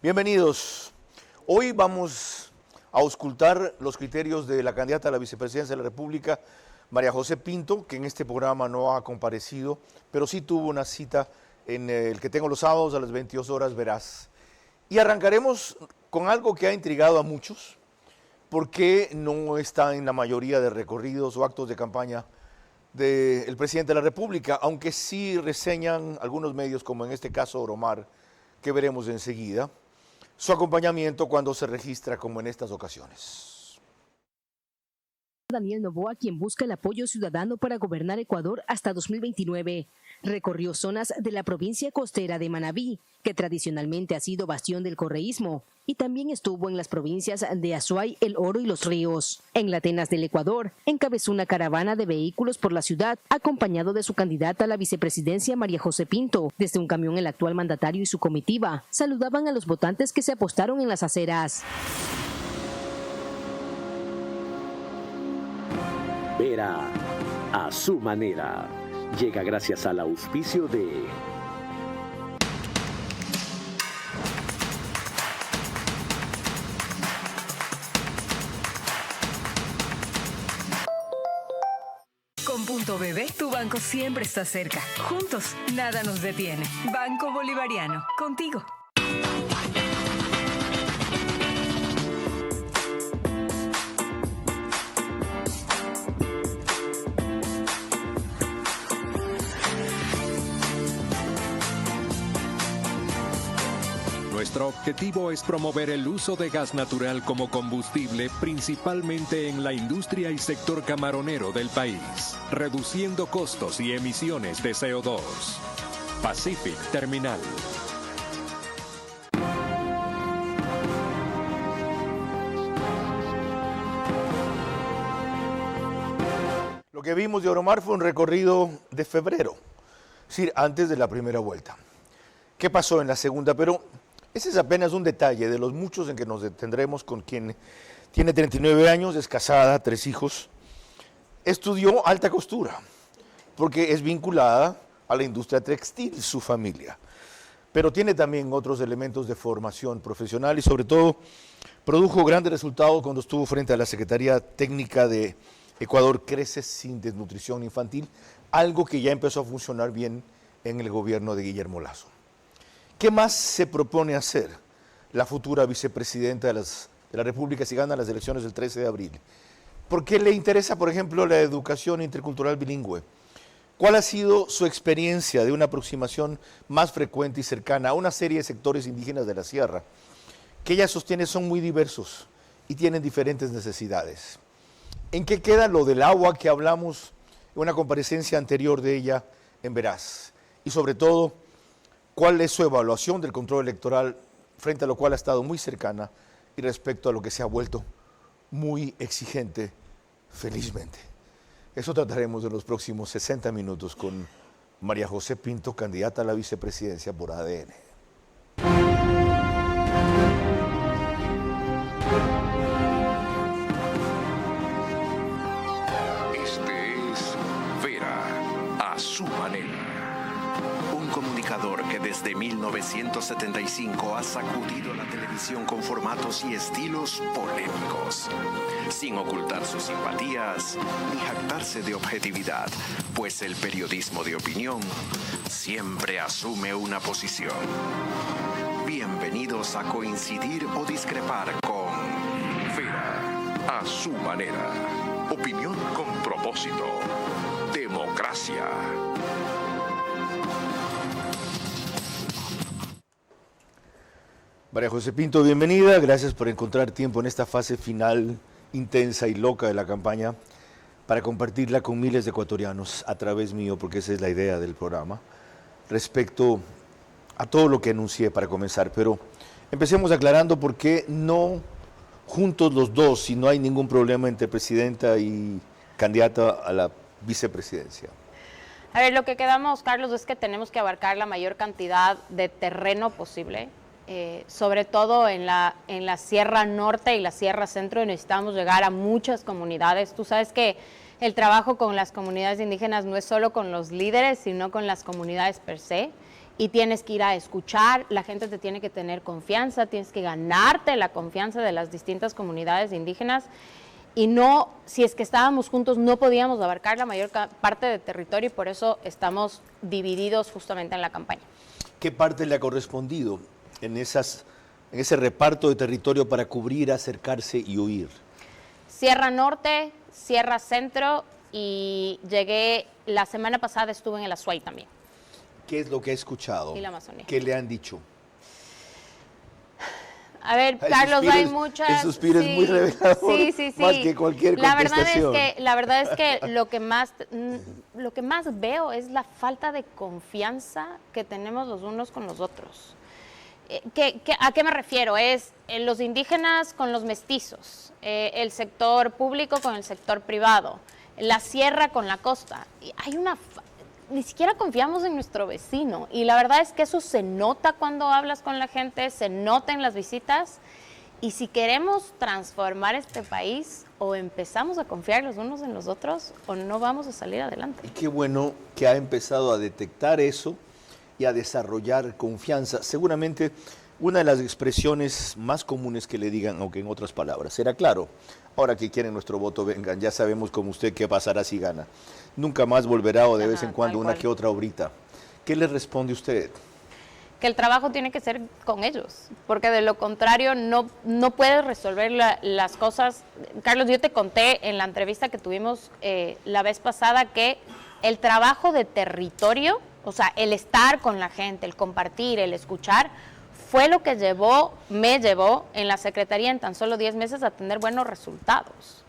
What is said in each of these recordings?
Bienvenidos. Hoy vamos a auscultar los criterios de la candidata a la vicepresidencia de la República, María José Pinto, que en este programa no ha comparecido, pero sí tuvo una cita en el que tengo los sábados a las 22 horas, verás. Y arrancaremos con algo que ha intrigado a muchos, porque no está en la mayoría de recorridos o actos de campaña del presidente de la República, aunque sí reseñan algunos medios, como en este caso Oromar, que veremos enseguida, su acompañamiento cuando se registra como en estas ocasiones. Daniel Noboa, quien busca el apoyo ciudadano para gobernar Ecuador hasta 2029. Recorrió zonas de la provincia costera de Manabí, que tradicionalmente ha sido bastión del correísmo, y también estuvo en las provincias de Azuay, El Oro y Los Ríos. En la Atenas del Ecuador, encabezó una caravana de vehículos por la ciudad, acompañado de su candidata a la vicepresidencia, María José Pinto. Desde un camión, el actual mandatario y su comitiva saludaban a los votantes que se apostaron en las aceras. Vera a su manera. Llega gracias al auspicio de Con Punto BB, tu banco siempre está cerca. Juntos, nada nos detiene. Banco Bolivariano, contigo. Nuestro objetivo es promover el uso de gas natural como combustible, principalmente en la industria y sector camaronero del país, reduciendo costos y emisiones de CO2. Pacific Terminal. Lo que vimos de Oromar fue un recorrido de febrero, es decir, antes de la primera vuelta. ¿Qué pasó en la segunda? Pero ese es apenas un detalle de los muchos en que nos detendremos con quien tiene 39 años, es casada, 3 hijos, estudió alta costura, porque es vinculada a la industria textil, su familia, pero tiene también otros elementos de formación profesional y sobre todo produjo grandes resultados cuando estuvo frente a la Secretaría Técnica de Ecuador Crece Sin Desnutrición Infantil, algo que ya empezó a funcionar bien en el gobierno de Guillermo Lasso. ¿Qué más se propone hacer la futura vicepresidenta de la República si gana las elecciones del 13 de abril? ¿Por qué le interesa, por ejemplo, la educación intercultural bilingüe? ¿Cuál ha sido su experiencia de una aproximación más frecuente y cercana a una serie de sectores indígenas de la sierra, que ella sostiene son muy diversos y tienen diferentes necesidades? ¿En qué queda lo del agua que hablamos en una comparecencia anterior de ella en Veraz? Y sobre todo, ¿cuál es su evaluación del control electoral, frente a lo cual ha estado muy cercana y respecto a lo que se ha vuelto muy exigente, felizmente? Eso trataremos en los próximos 60 minutos con María José Pinto, candidata a la vicepresidencia por ADN. Este es Vera a su manera. Un comunicador que desde 1975 ha sacudido la televisión con formatos y estilos polémicos, sin ocultar sus simpatías ni jactarse de objetividad, pues el periodismo de opinión siempre asume una posición. Bienvenidos a coincidir o discrepar con Vera a su manera. Opinión con propósito. Democracia. María José Pinto, bienvenida. Gracias por encontrar tiempo en esta fase final intensa y loca de la campaña para compartirla con miles de ecuatorianos a través mío, porque esa es la idea del programa, respecto a todo lo que anuncié para comenzar. Pero empecemos aclarando por qué no juntos los dos, si no hay ningún problema entre presidenta y candidata a la vicepresidencia. A ver, lo que quedamos, Carlos, es que tenemos que abarcar la mayor cantidad de terreno posible. Sobre todo en la Sierra Norte y la Sierra Centro, necesitamos llegar a muchas comunidades. Tú sabes que el trabajo con las comunidades indígenas no es solo con los líderes, sino con las comunidades per se. y tienes que ir a escuchar, la gente te tiene que tener confianza, tienes que ganarte la confianza de las distintas comunidades indígenas y no, si es que estábamos juntos, no podíamos abarcar la mayor parte del territorio y por eso estamos divididos justamente en la campaña. ¿Qué parte le ha correspondido en ese reparto de territorio para cubrir, acercarse y huir? Sierra Norte, Sierra Centro y llegué, la semana pasada estuve en el Azuay también. ¿Qué es lo que ha escuchado? Y la Amazonía. ¿Qué le han dicho? A ver, Carlos, hay muchas... El suspiro es muy revelador, sí. más que cualquier contestación. La verdad es que lo que más veo es la falta de confianza que tenemos los unos con los otros. ¿A qué me refiero? Es los indígenas con los mestizos, el sector público con el sector privado, la sierra con la costa. Ni siquiera confiamos en nuestro vecino y la verdad es que eso se nota cuando hablas con la gente, se nota en las visitas y si queremos transformar este país o empezamos a confiar los unos en los otros o no vamos a salir adelante. Y qué bueno que ha empezado a detectar eso y a desarrollar confianza. Seguramente una de las expresiones más comunes que le digan, aunque en otras palabras, será claro, ahora que quieren nuestro voto, vengan, ya sabemos como usted qué pasará si gana. Nunca más volverá o de vez en cuando una que otra obrita. ¿Qué le responde usted? Que el trabajo tiene que ser con ellos, porque de lo contrario no puedes resolver las cosas. Carlos, yo te conté en la entrevista que tuvimos la vez pasada que el trabajo de territorio, o sea, el estar con la gente, el compartir, el escuchar, fue lo que me llevó en la Secretaría en tan solo 10 meses a tener buenos resultados.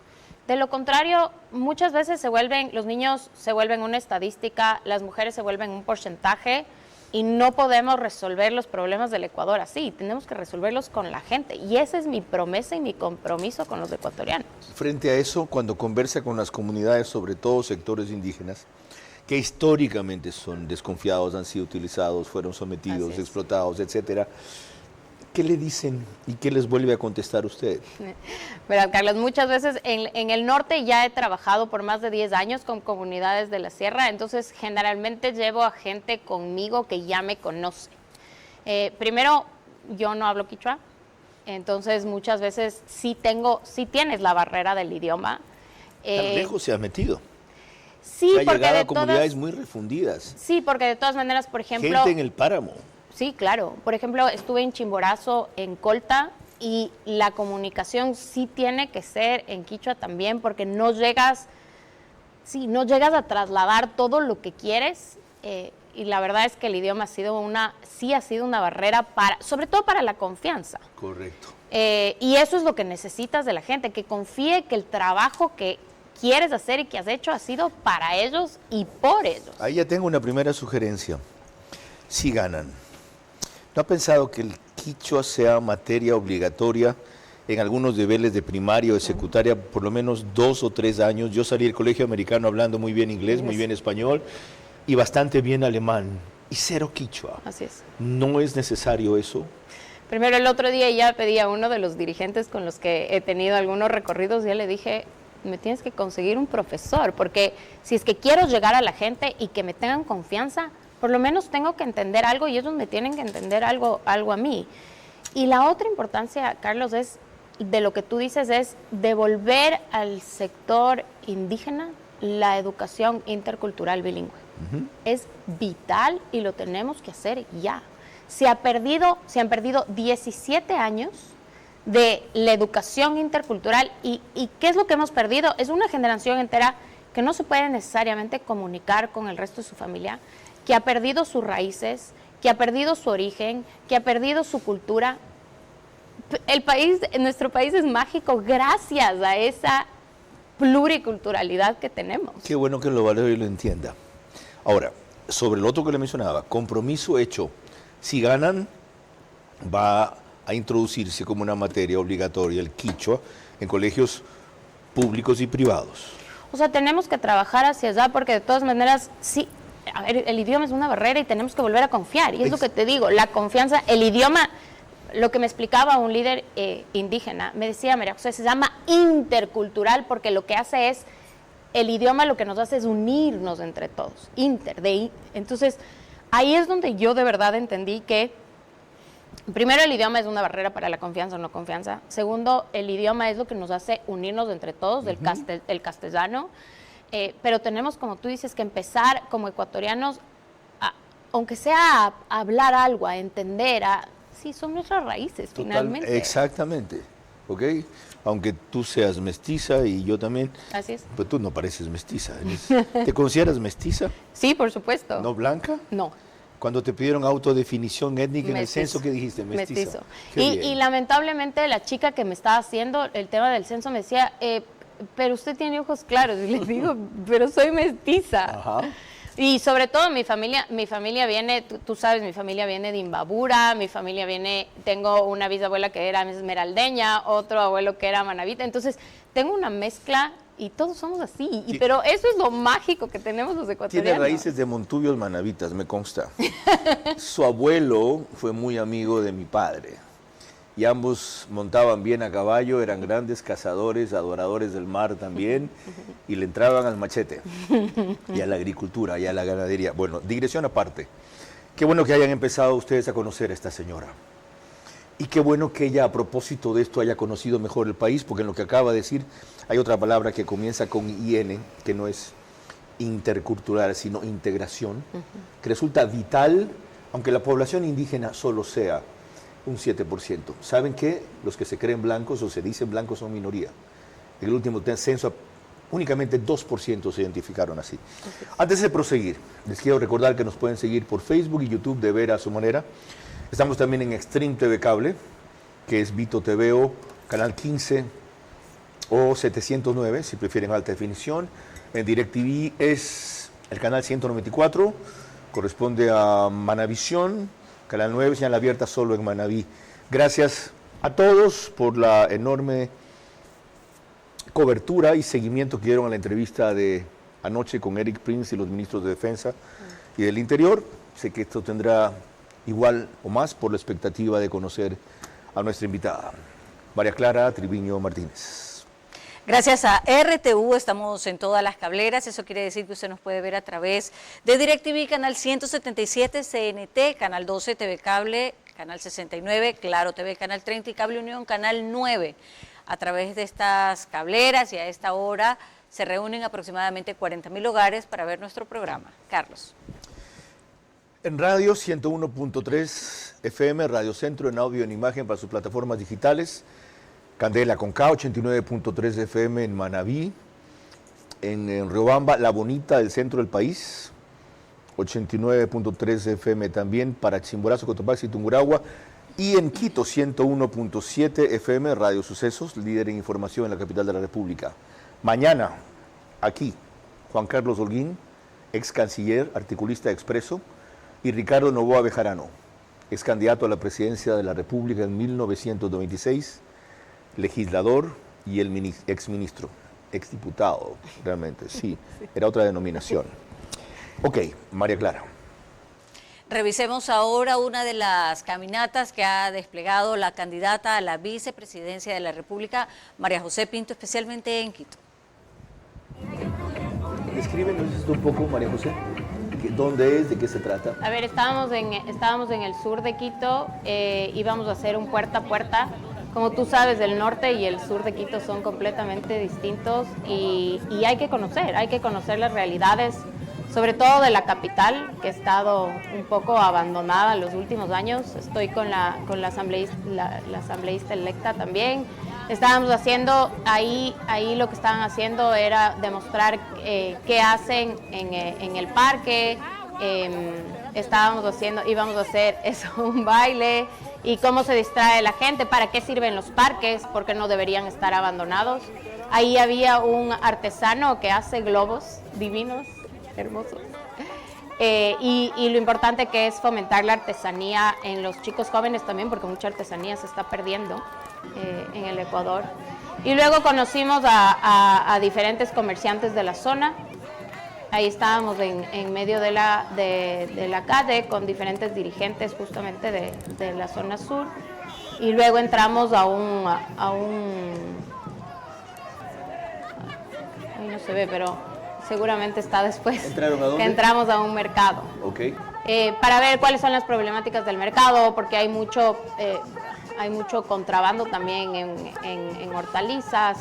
De lo contrario, muchas veces los niños se vuelven una estadística, las mujeres se vuelven un porcentaje y no podemos resolver los problemas del Ecuador así, tenemos que resolverlos con la gente y esa es mi promesa y mi compromiso con los ecuatorianos. Frente a eso, cuando conversa con las comunidades, sobre todo sectores indígenas, que históricamente son desconfiados, han sido utilizados, fueron sometidos, explotados, etcétera, ¿qué le dicen y qué les vuelve a contestar usted? Verá, Carlos, muchas veces en el norte ya he trabajado por más de 10 años con comunidades de la sierra, entonces generalmente llevo a gente conmigo que ya me conoce. Primero, yo no hablo quichua, entonces muchas veces sí tienes la barrera del idioma. Tan lejos se ha metido. Sí, ha llegado a comunidades muy refundidas. Sí, porque de todas maneras, por ejemplo... Gente en el páramo. Sí, claro. Por ejemplo, estuve en Chimborazo, en Colta, y la comunicación sí tiene que ser en quichua también, porque no llegas a trasladar todo lo que quieres, y la verdad es que el idioma ha sido una barrera, sobre todo para la confianza. Correcto. Y eso es lo que necesitas de la gente, que confíe que el trabajo que quieres hacer y que has hecho ha sido para ellos y por ellos. Ahí ya tengo una primera sugerencia. Si ganan, ¿no ha pensado que el quichua sea materia obligatoria en algunos niveles de primaria o de secundaria por lo menos 2 o 3 años? Yo salí del colegio americano hablando muy bien inglés, muy bien español y bastante bien alemán. Y cero quichua. Así es. ¿No es necesario eso? Primero, el otro día ya pedí a uno de los dirigentes con los que he tenido algunos recorridos, ya le dije, me tienes que conseguir un profesor, porque si es que quiero llegar a la gente y que me tengan confianza, por lo menos tengo que entender algo y ellos me tienen que entender algo a mí. Y la otra importancia, Carlos, de lo que tú dices, es devolver al sector indígena la educación intercultural bilingüe. Es vital y lo tenemos que hacer ya. Se han perdido 17 años de la educación intercultural y ¿qué es lo que hemos perdido? Es una generación entera que no se puede necesariamente comunicar con el resto de su familia, que ha perdido sus raíces, que ha perdido su origen, que ha perdido su cultura. Nuestro país es mágico gracias a esa pluriculturalidad que tenemos. Qué bueno que lo valore y lo entienda. Ahora, sobre lo otro que le mencionaba, compromiso hecho. Si ganan, va a introducirse como una materia obligatoria el quichua en colegios públicos y privados. O sea, tenemos que trabajar hacia allá porque de todas maneras, sí, a ver, el idioma es una barrera y tenemos que volver a confiar. Y es lo que te digo, la confianza, el idioma, lo que me explicaba un líder indígena, me decía, María José, se llama intercultural porque lo que hace es, el idioma lo que nos hace es unirnos entre todos, entonces, ahí es donde yo de verdad entendí que, primero, el idioma es una barrera para la confianza o no confianza. Segundo, el idioma es lo que nos hace unirnos entre todos, el castellano. Pero tenemos, como tú dices, que empezar como ecuatorianos, aunque sea a hablar algo, a entender, sí, son nuestras raíces, finalmente. Exactamente, ¿ok? Aunque tú seas mestiza y yo también. Así es. Pues tú no pareces mestiza. ¿Te consideras mestiza? Sí, por supuesto. ¿No blanca? No. Cuando te pidieron autodefinición étnica en el Mestizo. censo, ¿qué dijiste? Mestiza. Mestizo. Y lamentablemente la chica que me estaba haciendo el tema del censo me decía, pero usted tiene ojos claros. Y le digo, pero soy mestiza. Ajá. Y sobre todo mi familia viene, tú sabes, mi familia viene de Imbabura, mi familia viene, tengo una bisabuela que era esmeraldeña, otro abuelo que era manabita, entonces tengo una mezcla y todos somos así, Sí. Pero eso es lo mágico que tenemos los ecuatorianos. Tiene raíces de Montubios manavitas, me consta. Su abuelo fue muy amigo de mi padre y ambos montaban bien a caballo, eran grandes cazadores, adoradores del mar también, y le entraban al machete y a la agricultura y a la ganadería. Bueno, digresión aparte, qué bueno que hayan empezado ustedes a conocer a esta señora. Y qué bueno que ella, a propósito de esto, haya conocido mejor el país, porque en lo que acaba de decir hay otra palabra que comienza con IN, que no es intercultural, sino integración, que resulta vital, aunque la población indígena solo sea un 7%. ¿Saben qué? Los que se creen blancos o se dicen blancos son minoría. En el último censo únicamente 2% se identificaron así. Antes de proseguir, les quiero recordar que nos pueden seguir por Facebook y YouTube de Vera a su manera. Estamos también en Extreme TV Cable, que es Vito TVO, canal 15 o 709, si prefieren alta definición. En DirecTV es el canal 194, corresponde a Manavisión, canal 9, señal abierta solo en Manabí. Gracias a todos por la enorme cobertura y seguimiento que dieron a la entrevista de anoche con Eric Prince y los ministros de Defensa y del Interior. Sé que esto tendrá igual o más por la expectativa de conocer a nuestra invitada, María Clara Triviño Martínez. Gracias a RTV estamos en todas las cableras, eso quiere decir que usted nos puede ver a través de DirecTV, canal 177, CNT, canal 12, TV Cable, canal 69, Claro TV, canal 30 y Cable Unión, canal 9. A través de estas cableras y a esta hora se reúnen aproximadamente 40.000 hogares para ver nuestro programa. Carlos. En radio 101.3 FM, Radio Centro en audio y en imagen para sus plataformas digitales. Candela con K, 89.3 FM en Manabí. En Riobamba, La Bonita, del centro del país. 89.3 FM también para Chimborazo, Cotopaxi y Tungurahua. Y en Quito, 101.7 FM, Radio Sucesos, líder en información en la capital de la República. Mañana, aquí, Juan Carlos Holguín, ex canciller, articulista de Expreso, y Ricardo Noboa Bejarano, ex candidato a la presidencia de la República en 1996, legislador y el exministro, exdiputado, realmente, sí, era otra denominación. Ok, María Clara. Revisemos ahora una de las caminatas que ha desplegado la candidata a la vicepresidencia de la República, María José Pinto, especialmente en Quito. Descríbenos esto un poco, María José. ¿Dónde es? ¿De qué se trata? A ver, estábamos en el sur de Quito, íbamos a hacer un puerta a puerta. Como tú sabes, el norte y el sur de Quito son completamente distintos y hay que conocer las realidades, sobre todo de la capital, que ha estado un poco abandonada en los últimos años. Estoy con la asambleísta electa también. Estábamos haciendo, ahí lo que estaban haciendo era demostrar qué hacen en el parque. Íbamos a hacer eso, un baile, y cómo se distrae la gente, para qué sirven los parques, porque no deberían estar abandonados. Ahí había un artesano que hace globos divinos, hermosos. Y lo importante que es fomentar la artesanía en los chicos jóvenes también, porque mucha artesanía se está perdiendo en el Ecuador. Y luego conocimos a diferentes comerciantes de la zona. Ahí estábamos en medio de la calle con diferentes dirigentes justamente de la zona sur. Y luego entramos a un ahí no se ve, pero seguramente está después. ¿Entraron a dónde? Que entramos a un mercado. Ok. para ver cuáles son las problemáticas del mercado, porque hay mucho contrabando también en hortalizas.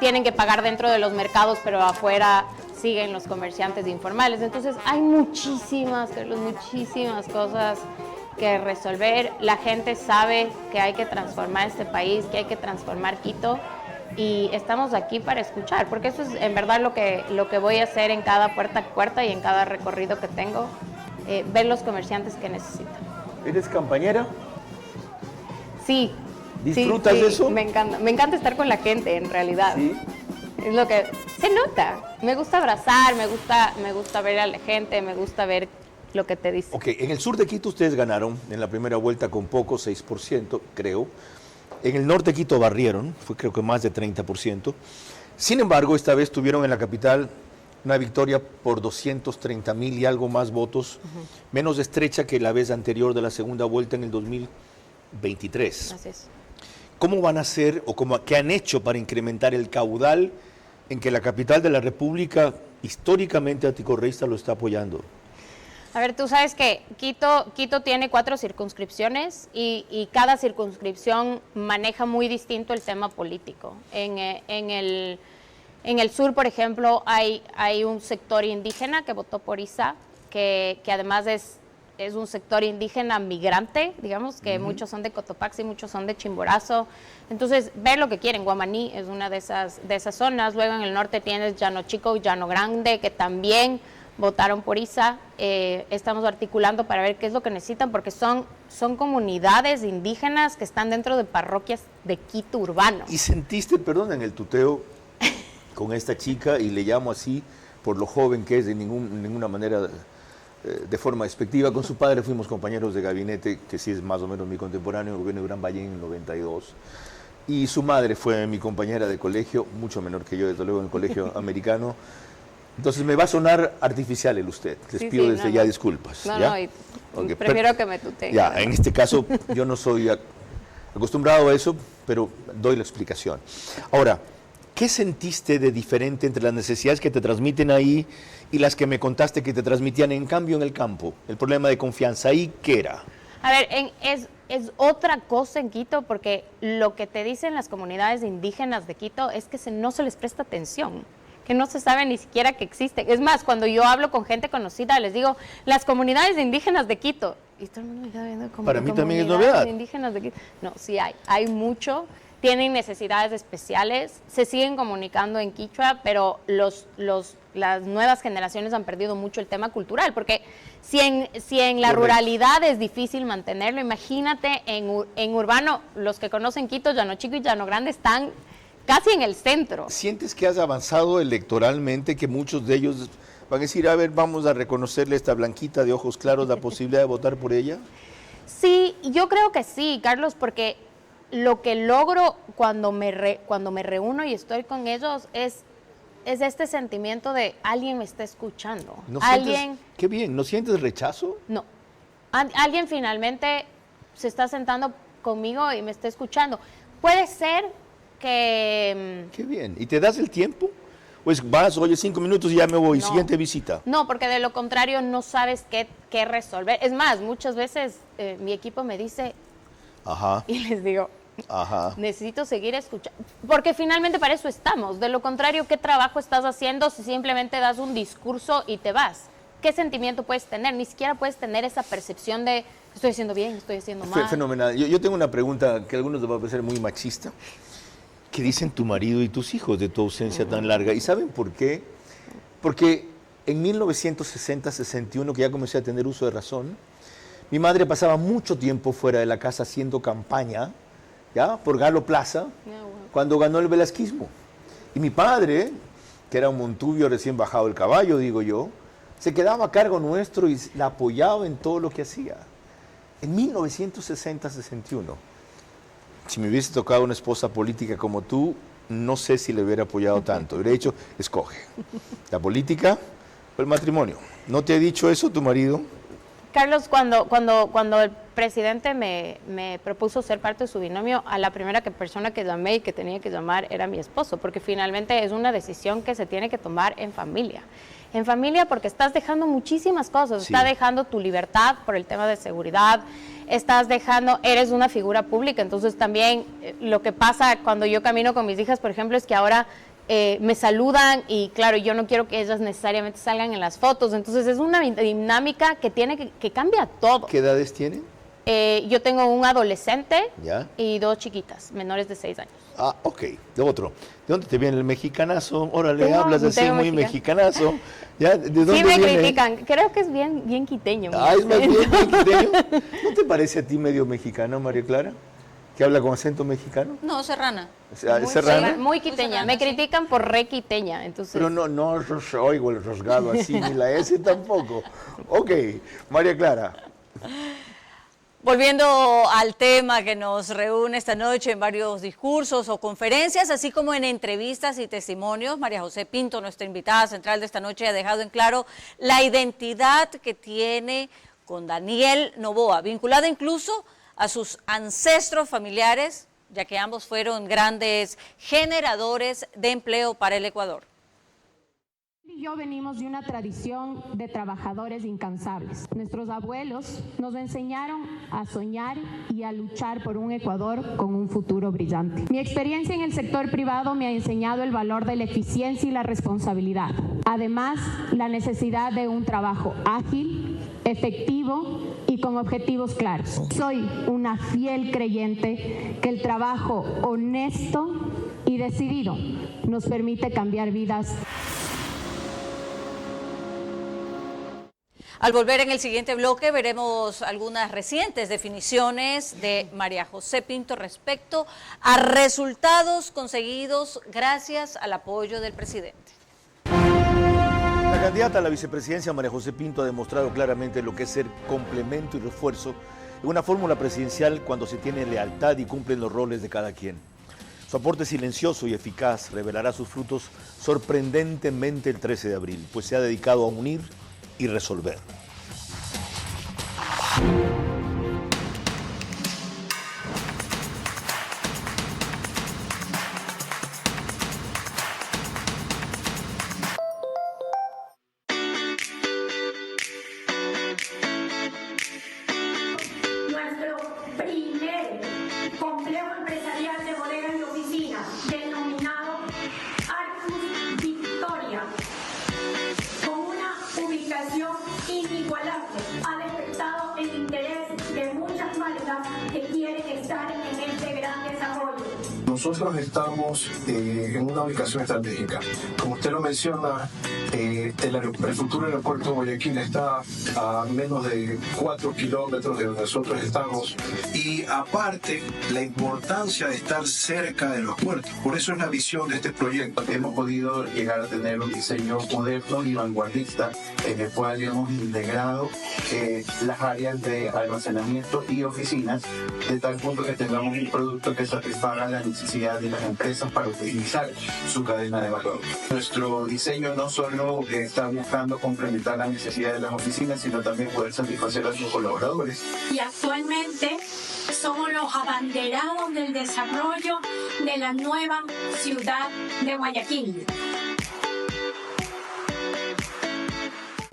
Tienen que pagar dentro de los mercados, pero afuera siguen los comerciantes informales. Entonces hay muchísimas cosas que resolver. La gente sabe que hay que transformar este país, que hay que transformar Quito, y estamos aquí para escuchar, porque eso es en verdad lo que voy a hacer en cada puerta y en cada recorrido que tengo, ver los comerciantes que necesitan. ¿Eres campañera? Sí. ¿Disfrutas de eso? Me encanta estar con la gente, en realidad. ¿Sí? Es lo que se nota. Me gusta abrazar, me gusta ver a la gente, me gusta ver lo que te dice. Ok, en el sur de Quito ustedes ganaron en la primera vuelta con poco, 6%, creo. En el norte de Quito barrieron, fue creo que más de 30%. Sin embargo, esta vez tuvieron en la capital una victoria por 230,000 y algo más votos, menos estrecha que la vez anterior de la segunda vuelta en el 2023. Así es. ¿Cómo van a hacer o qué han hecho para incrementar el caudal en que la capital de la República históricamente anticorreísta lo está apoyando? A ver, tú sabes que Quito tiene 4 circunscripciones y cada circunscripción maneja muy distinto el tema político. En el sur, por ejemplo, hay un sector indígena que votó por Isa, que además es un sector indígena migrante, digamos, que muchos son de Cotopaxi, muchos son de Chimborazo. Entonces, ver lo que quieren. Guamaní es una de esas zonas. Luego en el norte tienes Llano Chico y Llano Grande, que también votaron por Isa. Estamos articulando para ver qué es lo que necesitan, porque son comunidades indígenas que están dentro de parroquias de Quito urbano. ¿Y sentiste, perdón, en el tuteo con esta chica, y le llamo así por lo joven que es, de ninguna manera de forma despectiva? Con su padre fuimos compañeros de gabinete, que sí es más o menos mi contemporáneo, en el gobierno de Gran Valle en el 92. Y su madre fue mi compañera de colegio, mucho menor que yo, desde luego, en el colegio americano. Entonces me va a sonar artificial el usted. Les pido desde ya disculpas. No, ¿ya? no, Okay, prefiero que me tuteen. Ya, en este caso yo no soy acostumbrado a eso, pero doy la explicación. Ahora, ¿qué sentiste de diferente entre las necesidades que te transmiten ahí y las que me contaste que te transmitían en cambio en el campo? El problema de confianza, ¿ahí qué era? A ver, es otra cosa en Quito, porque lo que te dicen las comunidades indígenas de Quito es que no se les presta atención, que no se sabe ni siquiera que existen. Es más, cuando yo hablo con gente conocida, les digo, las comunidades indígenas de Quito, y todo el mundo me está viendo como para mí también es novedad. Indígenas de Quito. No, sí hay mucho, tienen necesidades especiales, se siguen comunicando en quichua, pero las nuevas generaciones han perdido mucho el tema cultural, porque si en la ruralidad es difícil mantenerlo, imagínate en urbano. Los que conocen Quito, Llano Chico y Llano Grande están casi en el centro. ¿Sientes que has avanzado electoralmente, que muchos de ellos van a decir, a ver, vamos a reconocerle a esta blanquita de ojos claros la posibilidad de votar por ella? Sí, yo creo que sí, Carlos, porque lo que logro cuando me reúno y estoy con ellos es este sentimiento de alguien me está escuchando. Qué bien, ¿no sientes rechazo? No, alguien finalmente se está sentando conmigo y me está escuchando. Puede ser que... Qué bien, ¿y te das el tiempo? Pues vas, oye, 5 minutos y ya me voy, siguiente visita. No, porque de lo contrario no sabes qué resolver. Es más, muchas veces mi equipo me dice, y les digo, necesito seguir escuchando, porque finalmente para eso estamos. De lo contrario, ¿qué trabajo estás haciendo si simplemente das un discurso y te vas? ¿Qué sentimiento puedes tener? Ni siquiera puedes tener esa percepción de estoy haciendo bien, estoy haciendo mal. Fenomenal. Yo tengo una pregunta que a algunos les va a parecer muy machista. ¿Qué dicen tu marido y tus hijos de tu ausencia tan larga? ¿Y saben por qué? Porque en 1960-61, que ya comencé a tener uso de razón, mi madre pasaba mucho tiempo fuera de la casa haciendo campaña, ¿ya? Por Galo Plaza, cuando ganó el velasquismo. Y mi padre, que era un montubio recién bajado del caballo, digo yo, se quedaba a cargo nuestro y la apoyaba en todo lo que hacía. En 1960-61. Si me hubiese tocado una esposa política como tú, no sé si le hubiera apoyado tanto. Hubiera dicho, escoge, la política o el matrimonio. ¿No te ha dicho eso tu marido? Carlos, cuando presidente me propuso ser parte de su binomio, a la primera persona que llamé y que tenía que llamar era mi esposo, porque finalmente es una decisión que se tiene que tomar en familia. En familia porque estás dejando muchísimas cosas, Sí. estás dejando tu libertad por el tema de seguridad, eres una figura pública, entonces también lo que pasa cuando yo camino con mis hijas, por ejemplo, es que ahora me saludan y claro, yo no quiero que ellas necesariamente salgan en las fotos, entonces es una dinámica que cambia todo. ¿Qué edades tienen? Yo tengo un adolescente ¿Ya? y 2 chiquitas, menores de 6 años. Ah, ok. De otro. ¿De dónde te viene el mexicanazo? Órale, Tengo- hablas así tengo muy mexicano. mexicanazo. ¿Ya? ¿De dónde Sí me viene? critican, creo que es bien quiteño. Ah, es más bien quiteño. ¿No te parece a ti medio mexicano, María Clara? ¿Que habla con acento mexicano? No, serrana. O sea, Muy ¿serrana? Muy quiteña, serrana, me sí. critican por re quiteña, entonces... Pero no oigo el rasgado así, ni la S tampoco. Ok, María Clara. Volviendo al tema que nos reúne esta noche en varios discursos o conferencias, así como en entrevistas y testimonios, María José Pinto, nuestra invitada central de esta noche, ha dejado en claro la identidad que tiene con Daniel Noboa, vinculada incluso a sus ancestros familiares, ya que ambos fueron grandes generadores de empleo para el Ecuador. Y yo venimos de una tradición de trabajadores incansables. Nuestros abuelos nos enseñaron a soñar y a luchar por un Ecuador con un futuro brillante. Mi experiencia en el sector privado me ha enseñado el valor de la eficiencia y la responsabilidad. Además, la necesidad de un trabajo ágil, efectivo y con objetivos claros. Soy una fiel creyente que el trabajo honesto y decidido nos permite cambiar vidas. Al volver en el siguiente bloque veremos algunas recientes definiciones de María José Pinto respecto a resultados conseguidos gracias al apoyo del presidente. La candidata a la vicepresidencia, María José Pinto, ha demostrado claramente lo que es ser complemento y refuerzo en una fórmula presidencial cuando se tiene lealtad y cumplen los roles de cada quien. Su aporte silencioso y eficaz revelará sus frutos sorprendentemente el 13 de abril, pues se ha dedicado a unir y resolver. Nuestro primer complejo empresarial de bodegas y oficinas, denominado Arcus Victoria, con una ubicación inigualable, ha despertado el interés de muchas marcas que quieren estar en este gran desarrollo. Nosotros estamos en una ubicación estratégica. Como usted lo menciona, el futuro aeropuerto de Guayaquil está a menos de 4 kilómetros de donde nosotros estamos. Y aparte, la importancia de estar cerca de los puertos. Por eso es la visión de este proyecto. Hemos podido llegar a tener un diseño moderno y vanguardista en el cual hemos integrado las áreas de almacenamiento y oficinas de tal punto que tengamos un producto que satisfaga la necesidad de las empresas para optimizar su cadena de valor. Nuestro diseño no solo está buscando complementar las necesidades de las oficinas, sino también poder satisfacer a sus colaboradores. Y actualmente somos los abanderados del desarrollo de la nueva ciudad de Guayaquil.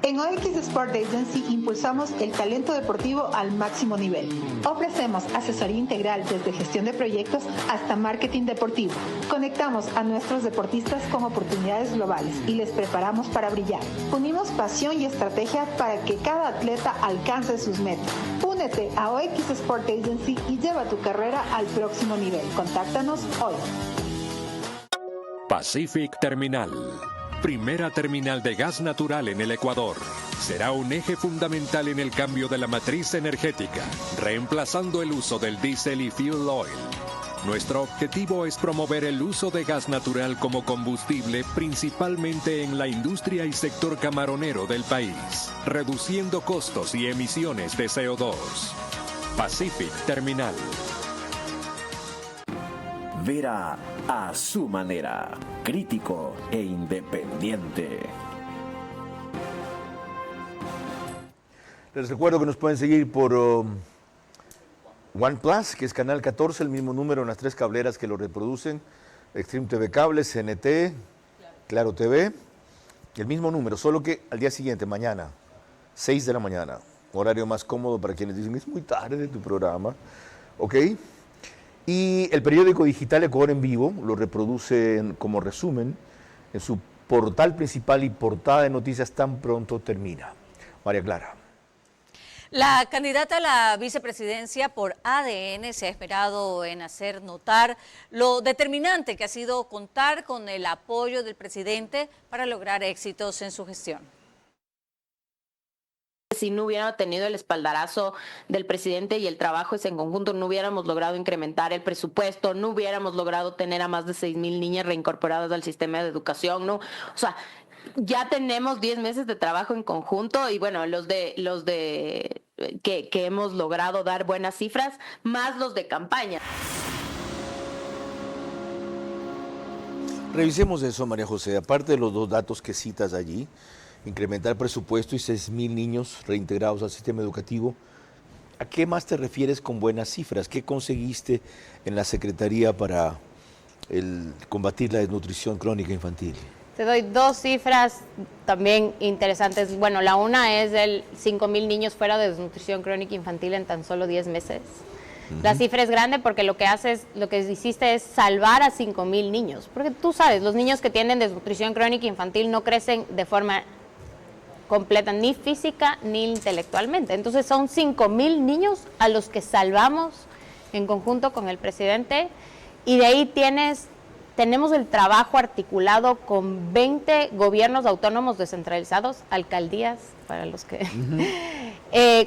En OX Sport Agency impulsamos el talento deportivo al máximo nivel. Ofrecemos asesoría integral desde gestión de proyectos hasta marketing deportivo. Conectamos a nuestros deportistas con oportunidades globales y les preparamos para brillar. Unimos pasión y estrategia para que cada atleta alcance sus metas. Únete a OX Sport Agency y lleva tu carrera al próximo nivel. Contáctanos hoy. Pacific Terminal. Primera terminal de gas natural en el Ecuador. Será un eje fundamental en el cambio de la matriz energética, reemplazando el uso del diésel y fuel oil. Nuestro objetivo es promover el uso de gas natural como combustible, principalmente en la industria y sector camaronero del país, reduciendo costos y emisiones de CO2. Pacific Terminal. Vera a su manera, crítico e independiente. Les recuerdo que nos pueden seguir por OnePlus, que es canal 14, el mismo número en las 3 cableras que lo reproducen, Extreme TV Cable, CNT, Claro TV, el mismo número, solo que al día siguiente, mañana, 6 de la mañana, horario más cómodo para quienes dicen, es muy tarde tu programa, ¿ok? Y el periódico digital Ecuador en Vivo lo reproduce como resumen en su portal principal y portada de noticias tan pronto termina. María Clara. La candidata a la vicepresidencia por ADN se ha esperado en hacer notar lo determinante que ha sido contar con el apoyo del presidente para lograr éxitos en su gestión. Si no hubiera tenido el espaldarazo del presidente y el trabajo ese en conjunto, no hubiéramos logrado incrementar el presupuesto, no hubiéramos logrado tener a más de 6,000 niñas reincorporadas al sistema de educación, ¿no? O sea, ya tenemos 10 meses de trabajo en conjunto y bueno, los de que hemos logrado dar buenas cifras, más los de campaña. Revisemos eso, María José. Aparte de los 2 datos que citas allí, incrementar presupuesto y 6,000 niños reintegrados al sistema educativo, ¿a qué más te refieres con buenas cifras? ¿Qué conseguiste en la Secretaría para combatir la desnutrición crónica infantil? Te doy 2 cifras también interesantes. Bueno, la una es el 5,000 niños fuera de desnutrición crónica infantil en tan solo 10 meses. La cifra es grande porque lo que hiciste es salvar a 5,000 niños. Porque tú sabes, los niños que tienen desnutrición crónica infantil no crecen de forma completa, ni física ni intelectualmente. Entonces son 5,000 niños a los que salvamos en conjunto con el presidente y de ahí tenemos el trabajo articulado con 20 gobiernos autónomos descentralizados, alcaldías, para los que...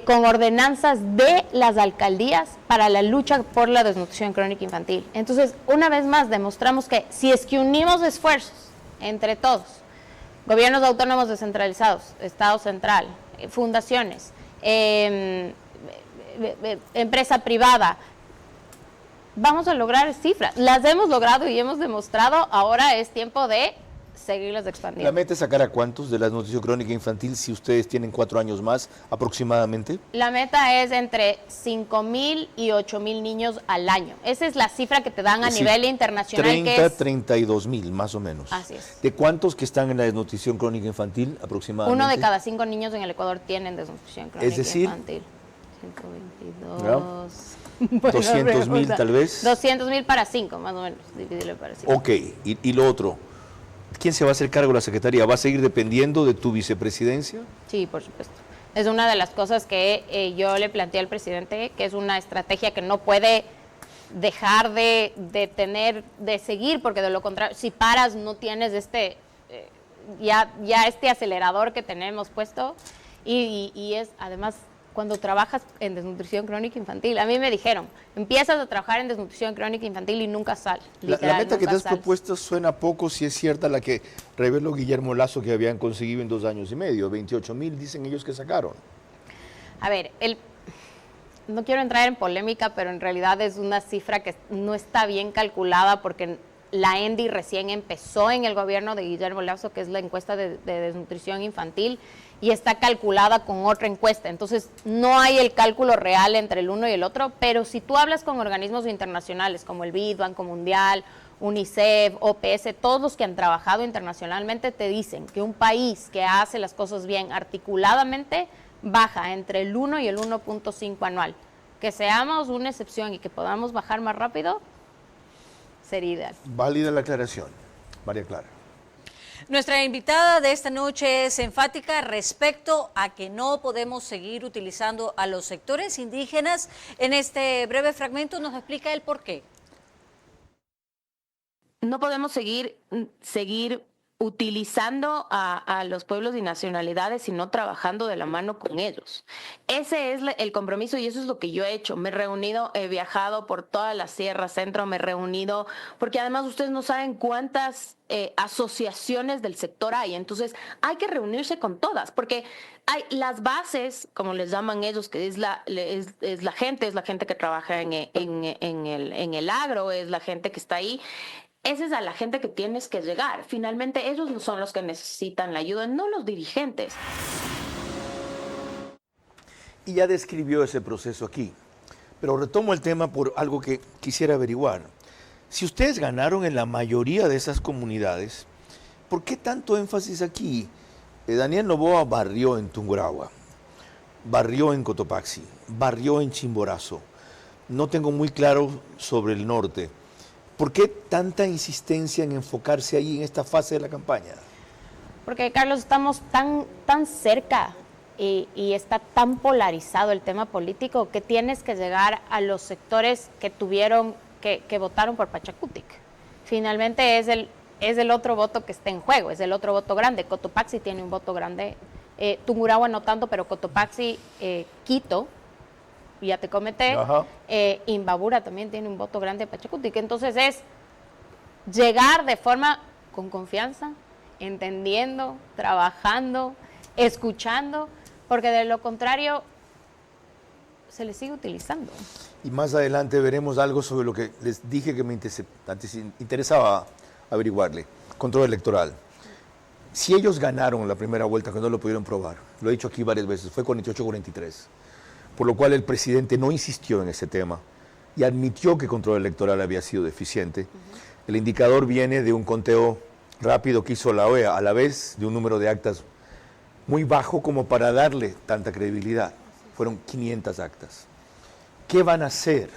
con ordenanzas de las alcaldías para la lucha por la desnutrición crónica infantil. Entonces, una vez más, demostramos que si es que unimos esfuerzos entre todos, gobiernos autónomos descentralizados, Estado central, fundaciones, empresa privada, vamos a lograr cifras. Las hemos logrado y hemos demostrado, ahora es tiempo de seguirlas expandiendo. ¿La meta es sacar a cuántos de la desnutrición crónica infantil si ustedes tienen 4 años más aproximadamente? La meta es entre 5,000 y 8,000 niños al año. Esa es la cifra que te dan a nivel internacional. 32,000 más o menos. Así es. ¿De cuántos que están en la desnutrición crónica infantil aproximadamente? 1 de cada 5 niños en el Ecuador tienen desnutrición crónica infantil. 122... Bueno, 200,000 tal vez. 200,000 para 5, más o menos, dividirlo para 5. Ok, y lo otro, ¿quién se va a hacer cargo de la Secretaría? ¿Va a seguir dependiendo de tu vicepresidencia? Sí, por supuesto. Es una de las cosas que yo le planteé al presidente, que es una estrategia que no puede dejar de seguir, porque de lo contrario, si paras no tienes ya este acelerador que tenemos puesto y es además... Cuando trabajas en desnutrición crónica infantil, a mí me dijeron, empiezas a trabajar en desnutrición crónica infantil y nunca sales. La meta que te has propuesto suena poco, si es cierta la que reveló Guillermo Lazo que habían conseguido en 2 años y medio, 28,000 dicen ellos que sacaron. A ver, no quiero entrar en polémica, pero en realidad es una cifra que no está bien calculada porque la ENDI recién empezó en el gobierno de Guillermo Lazo, que es la encuesta de desnutrición infantil, y está calculada con otra encuesta. Entonces, no hay el cálculo real entre el uno y el otro, pero si tú hablas con organismos internacionales como el BID, Banco Mundial, UNICEF, OPS, todos los que han trabajado internacionalmente te dicen que un país que hace las cosas bien articuladamente baja entre el 1 y el 1.5 anual. Que seamos una excepción y que podamos bajar más rápido, sería ideal. Válida la aclaración. María Clara. Nuestra invitada de esta noche es enfática respecto a que no podemos seguir utilizando a los sectores indígenas. En este breve fragmento nos explica el por qué. No podemos seguir utilizando a los pueblos y nacionalidades, sino trabajando de la mano con ellos. Ese es el compromiso y eso es lo que yo he hecho. Me he reunido, he viajado por toda la Sierra Centro, me he reunido, porque además ustedes no saben cuántas asociaciones del sector hay, entonces hay que reunirse con todas, porque hay las bases, como les llaman ellos, que es la gente que trabaja en el agro, es la gente que está ahí. Esa es a la gente que tienes que llegar. Finalmente, ellos no son los que necesitan la ayuda, no los dirigentes. Y ya describió ese proceso aquí. Pero retomo el tema por algo que quisiera averiguar. Si ustedes ganaron en la mayoría de esas comunidades, ¿por qué tanto énfasis aquí? Daniel Noboa barrió en Tungurahua, barrió en Cotopaxi, barrió en Chimborazo. No tengo muy claro sobre el norte. ¿Por qué tanta insistencia en enfocarse ahí en esta fase de la campaña? Porque, Carlos, estamos tan cerca y está tan polarizado el tema político que tienes que llegar a los sectores que votaron por Pachacutic. Finalmente es el otro voto que está en juego, es el otro voto grande. Cotopaxi tiene un voto grande, Tungurahua no tanto, pero Cotopaxi, Quito, ya te comenté, Imbabura también tiene un voto grande de Pachacutic. Entonces es llegar de forma con confianza, entendiendo, trabajando, escuchando, porque de lo contrario se les sigue utilizando. Y más adelante veremos algo sobre lo que les dije que me interesaba averiguarle, control electoral. Si ellos ganaron la primera vuelta, que no lo pudieron probar, lo he dicho aquí varias veces, fue 48-43, por lo cual el presidente no insistió en ese tema y admitió que control electoral había sido deficiente. El indicador viene de un conteo rápido que hizo la OEA, a la vez de un número de actas muy bajo como para darle tanta credibilidad. Fueron 500 actas. ¿Qué van a hacer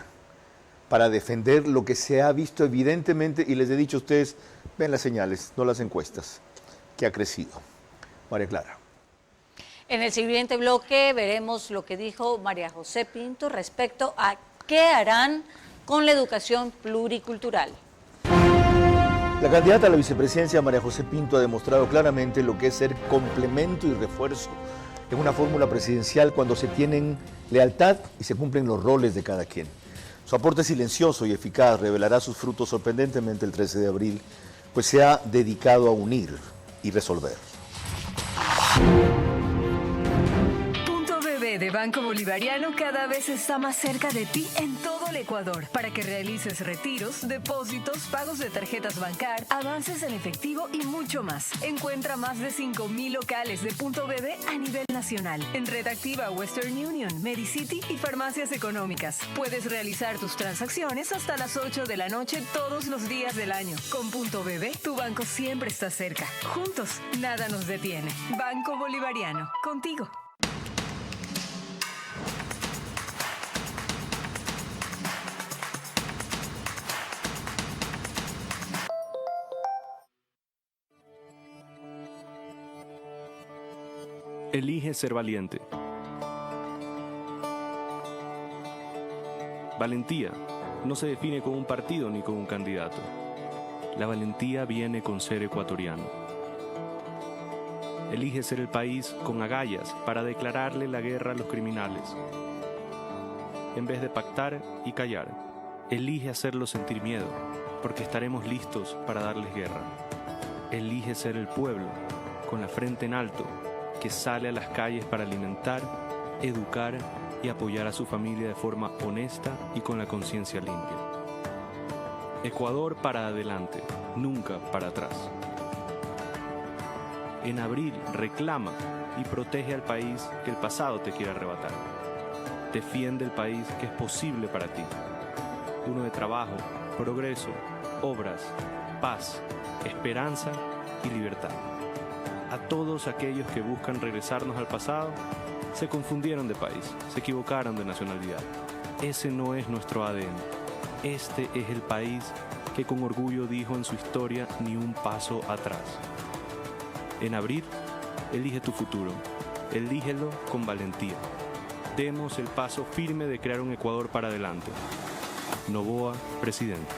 para defender lo que se ha visto evidentemente, y les he dicho a ustedes, ven las señales, no las encuestas, que ha crecido? María Clara. En el siguiente bloque veremos lo que dijo María José Pinto respecto a qué harán con la educación pluricultural. La candidata a la vicepresidencia, María José Pinto, ha demostrado claramente lo que es ser complemento y refuerzo en una fórmula presidencial cuando se tienen lealtad y se cumplen los roles de cada quien. Su aporte silencioso y eficaz revelará sus frutos sorprendentemente el 13 de abril, pues se ha dedicado a unir y resolver. De Banco Bolivariano cada vez está más cerca de ti en todo el Ecuador para que realices retiros, depósitos, pagos de tarjetas Bancar, avances en efectivo y mucho más. Encuentra más de 5,000 locales de Punto BB a nivel nacional en Red Activa, Western Union, Medicity y farmacias económicas. Puedes realizar tus transacciones hasta las 8 de la noche todos los días del año. Con Punto BB, tu banco siempre está cerca. Juntos, nada nos detiene. Banco Bolivariano, contigo. Elige ser valiente. Valentía no se define con un partido ni con un candidato. La valentía viene con ser ecuatoriano. Elige ser el país con agallas para declararle la guerra a los criminales. En vez de pactar y callar, elige hacerlos sentir miedo, porque estaremos listos para darles guerra. Elige ser el pueblo, con la frente en alto, que sale a las calles para alimentar, educar y apoyar a su familia de forma honesta y con la conciencia limpia. Ecuador para adelante, nunca para atrás. En abril reclama y protege al país que el pasado te quiere arrebatar. Defiende el país que es posible para ti. Uno de trabajo, progreso, obras, paz, esperanza y libertad. A todos aquellos que buscan regresarnos al pasado, se confundieron de país, se equivocaron de nacionalidad. Ese no es nuestro ADN. Este es el país que con orgullo dijo en su historia ni un paso atrás. En abril, elige tu futuro. Elígelo con valentía. Demos el paso firme de crear un Ecuador para adelante. Noboa, presidente.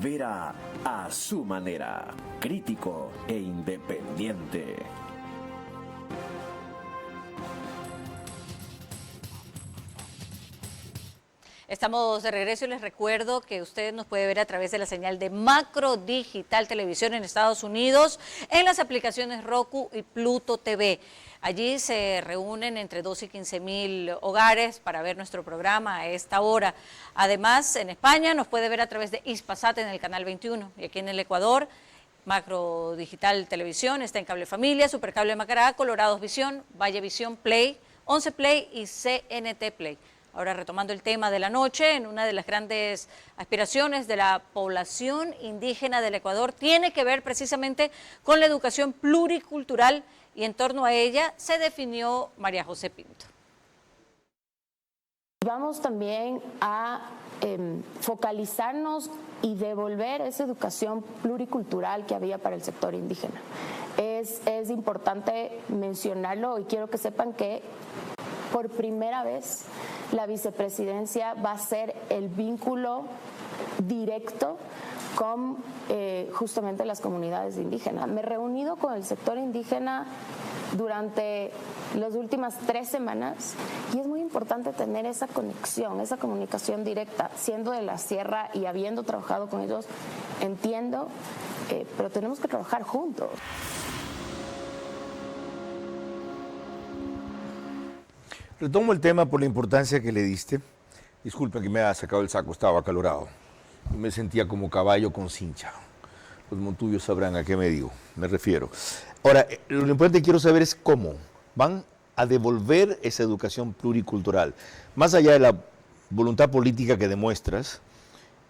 Vera a su manera, crítico e independiente. Estamos de regreso y les recuerdo que usted nos puede ver a través de la señal de Macro Digital Televisión en Estados Unidos, en las aplicaciones Roku y Pluto TV. Allí se reúnen entre 12 y 15,000 hogares para ver nuestro programa a esta hora. Además, en España nos puede ver a través de Hispasat en el canal 21 y aquí en el Ecuador, Macro Digital Televisión, está en Cable Familia, Supercable Macará, Colorados Visión, Valle Visión Play, 11 Play y CNT Play. Ahora retomando el tema de la noche, en una de las grandes aspiraciones de la población indígena del Ecuador tiene que ver precisamente con la educación pluricultural y en torno a ella se definió María José Pinto. Vamos también a focalizarnos y devolver esa educación pluricultural que había para el sector indígena. Es importante mencionarlo y quiero que sepan que por primera vez la vicepresidencia va a ser el vínculo directo con justamente las comunidades indígenas. Me he reunido con el sector indígena durante las últimas 3 semanas y es muy importante tener esa conexión, esa comunicación directa. Siendo de la sierra y habiendo trabajado con ellos, entiendo, pero tenemos que trabajar juntos. Retomo el tema por la importancia que le diste. Disculpen que me haya sacado el saco, estaba acalorado. Me sentía como caballo con cincha. Los montuyos sabrán a qué me refiero. Ahora, lo importante que quiero saber es cómo van a devolver esa educación pluricultural. Más allá de la voluntad política que demuestras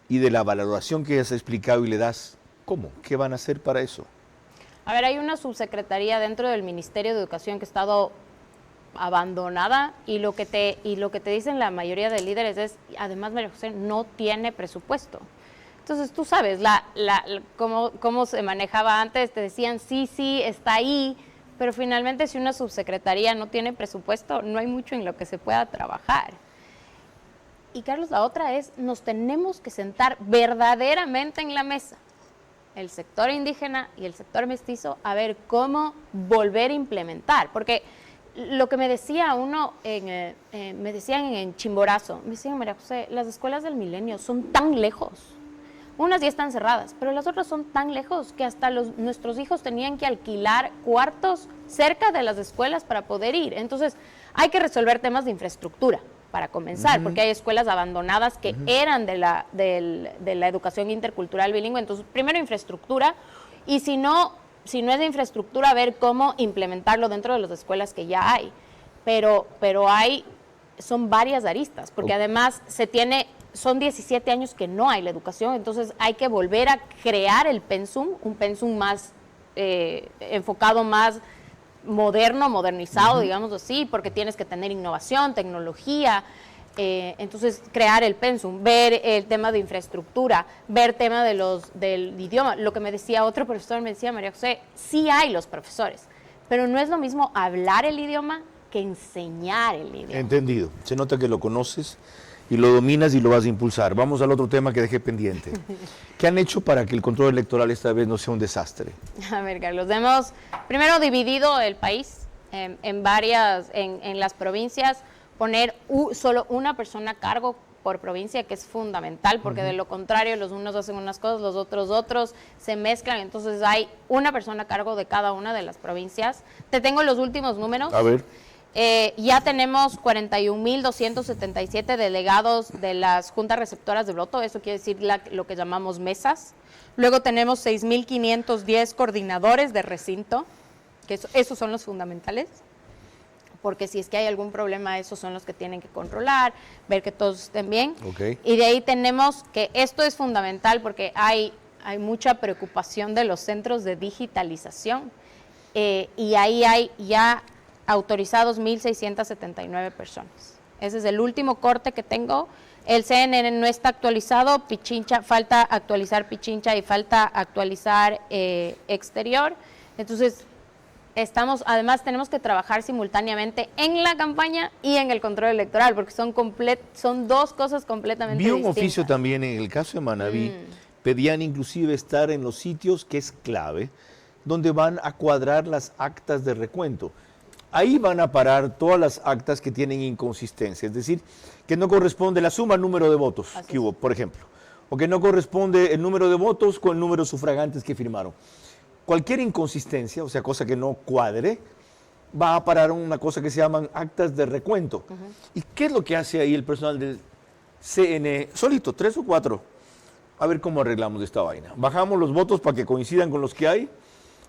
y de la valoración que has explicado y le das, ¿cómo? ¿Qué van a hacer para eso? A ver, hay una subsecretaría dentro del Ministerio de Educación que ha estado abandonada y lo que te dicen la mayoría de líderes es, además María José no tiene presupuesto. Entonces tú sabes cómo se manejaba antes, te decían sí, está ahí, pero finalmente si una subsecretaría no tiene presupuesto, no hay mucho en lo que se pueda trabajar. Y Carlos, la otra es, nos tenemos que sentar verdaderamente en la mesa, el sector indígena y el sector mestizo, a ver cómo volver a implementar, porque lo que me decía me decían en Chimborazo, me decían, María José, las escuelas del milenio son tan lejos. Unas ya están cerradas, pero las otras son tan lejos que hasta nuestros hijos tenían que alquilar cuartos cerca de las escuelas para poder ir. Entonces, hay que resolver temas de infraestructura para comenzar, porque hay escuelas abandonadas que eran de la educación intercultural bilingüe. Entonces, primero infraestructura, y si no es de infraestructura, ver cómo implementarlo dentro de las escuelas que ya hay. Pero son varias aristas, porque además son 17 años que no hay la educación, entonces hay que volver a crear el pensum, un pensum más enfocado, más moderno, modernizado, digamos así, porque tienes que tener innovación, tecnología. Entonces, crear el pensum, ver el tema de infraestructura, ver el tema del idioma. Lo que me decía otro profesor, me decía, María José, sí hay los profesores, pero no es lo mismo hablar el idioma que enseñar el idioma. Entendido. Se nota que lo conoces y lo dominas y lo vas a impulsar. Vamos al otro tema que dejé pendiente. ¿Qué han hecho para que el control electoral esta vez no sea un desastre? A ver, Carlos, hemos primero dividido el país en las provincias, poner solo una persona a cargo por provincia, que es fundamental, porque de lo contrario los unos hacen unas cosas, los otros se mezclan, entonces hay una persona a cargo de cada una de las provincias. Te tengo los últimos números. A ver. Ya tenemos 41.277 delegados de las juntas receptoras de voto, eso quiere decir lo que llamamos mesas. Luego tenemos 6.510 coordinadores de recinto, que esos son los fundamentales, porque si es que hay algún problema, esos son los que tienen que controlar, ver que todos estén bien. Okay. Y de ahí tenemos que esto es fundamental porque hay mucha preocupación de los centros de digitalización y ahí hay ya autorizados 1.679 personas. Ese es el último corte que tengo. El CNN no está actualizado, Pichincha, falta actualizar Pichincha y falta actualizar exterior. Entonces, además tenemos que trabajar simultáneamente en la campaña y en el control electoral, porque son dos cosas completamente distintas. Vi un oficio también en el caso de Manabí, pedían inclusive estar en los sitios, que es clave, donde van a cuadrar las actas de recuento. Ahí van a parar todas las actas que tienen inconsistencia, es decir, que no corresponde la suma al número de votos que hubo, por ejemplo, o que no corresponde el número de votos con el número de sufragantes que firmaron. Cualquier inconsistencia, o sea, cosa que no cuadre, va a parar una cosa que se llaman actas de recuento. ¿Y qué es lo que hace ahí el personal del CNE? Solito, 3 o 4. a ver cómo arreglamos esta vaina. Bajamos los votos para que coincidan con los que hay,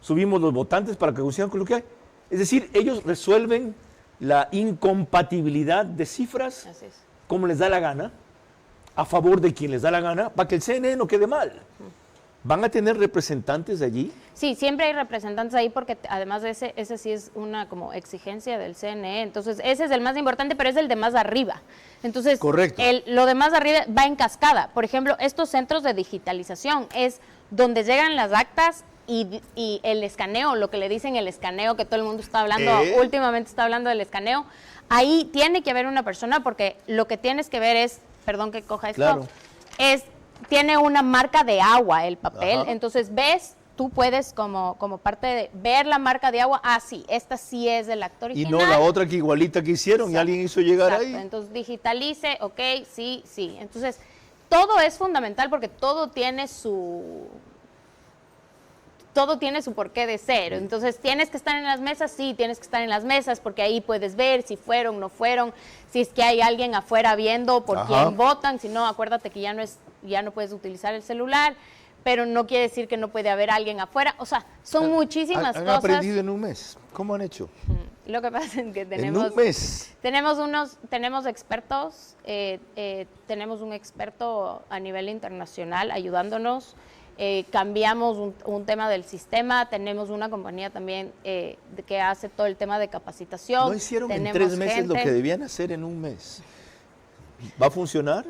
subimos los votantes para que coincidan con lo que hay. Es decir, ellos resuelven la incompatibilidad de cifras como les da la gana, a favor de quien les da la gana, para que el CNE no quede mal. ¿Van a tener representantes allí? Sí, siempre hay representantes ahí porque además de ese sí es una como exigencia del CNE, entonces ese es el más importante, pero es el de más arriba. Entonces, correcto. Lo de más arriba va en cascada. Por ejemplo, estos centros de digitalización es donde llegan las actas y el escaneo, lo que le dicen el escaneo, que todo el mundo está hablando, últimamente está hablando del escaneo. Ahí tiene que haber una persona porque lo que tienes que ver es, perdón que coja esto, tiene una marca de agua el papel, entonces ves, tú puedes como parte de ver la marca de agua, sí, esta sí es del actor original. Y no la otra que igualita que hicieron y alguien hizo llegar ahí. Entonces digitalice, ok, sí. Entonces todo es fundamental porque todo tiene su porqué de ser. Entonces, ¿tienes que estar en las mesas? Sí, tienes que estar en las mesas porque ahí puedes ver si fueron, no fueron, si es que hay alguien afuera viendo por quién votan, si no, acuérdate que ya no puedes utilizar el celular, pero no quiere decir que no puede haber alguien afuera. O sea, son muchísimas cosas. ¿Han aprendido en un mes? ¿Cómo han hecho? Lo que pasa es que tenemos... ¿En un mes? Tenemos expertos, tenemos un experto a nivel internacional ayudándonos. Cambiamos un tema del sistema, tenemos una compañía también que hace todo el tema de capacitación. ¿No hicieron en 3 meses lo que debían hacer en un mes? ¿Va a funcionar?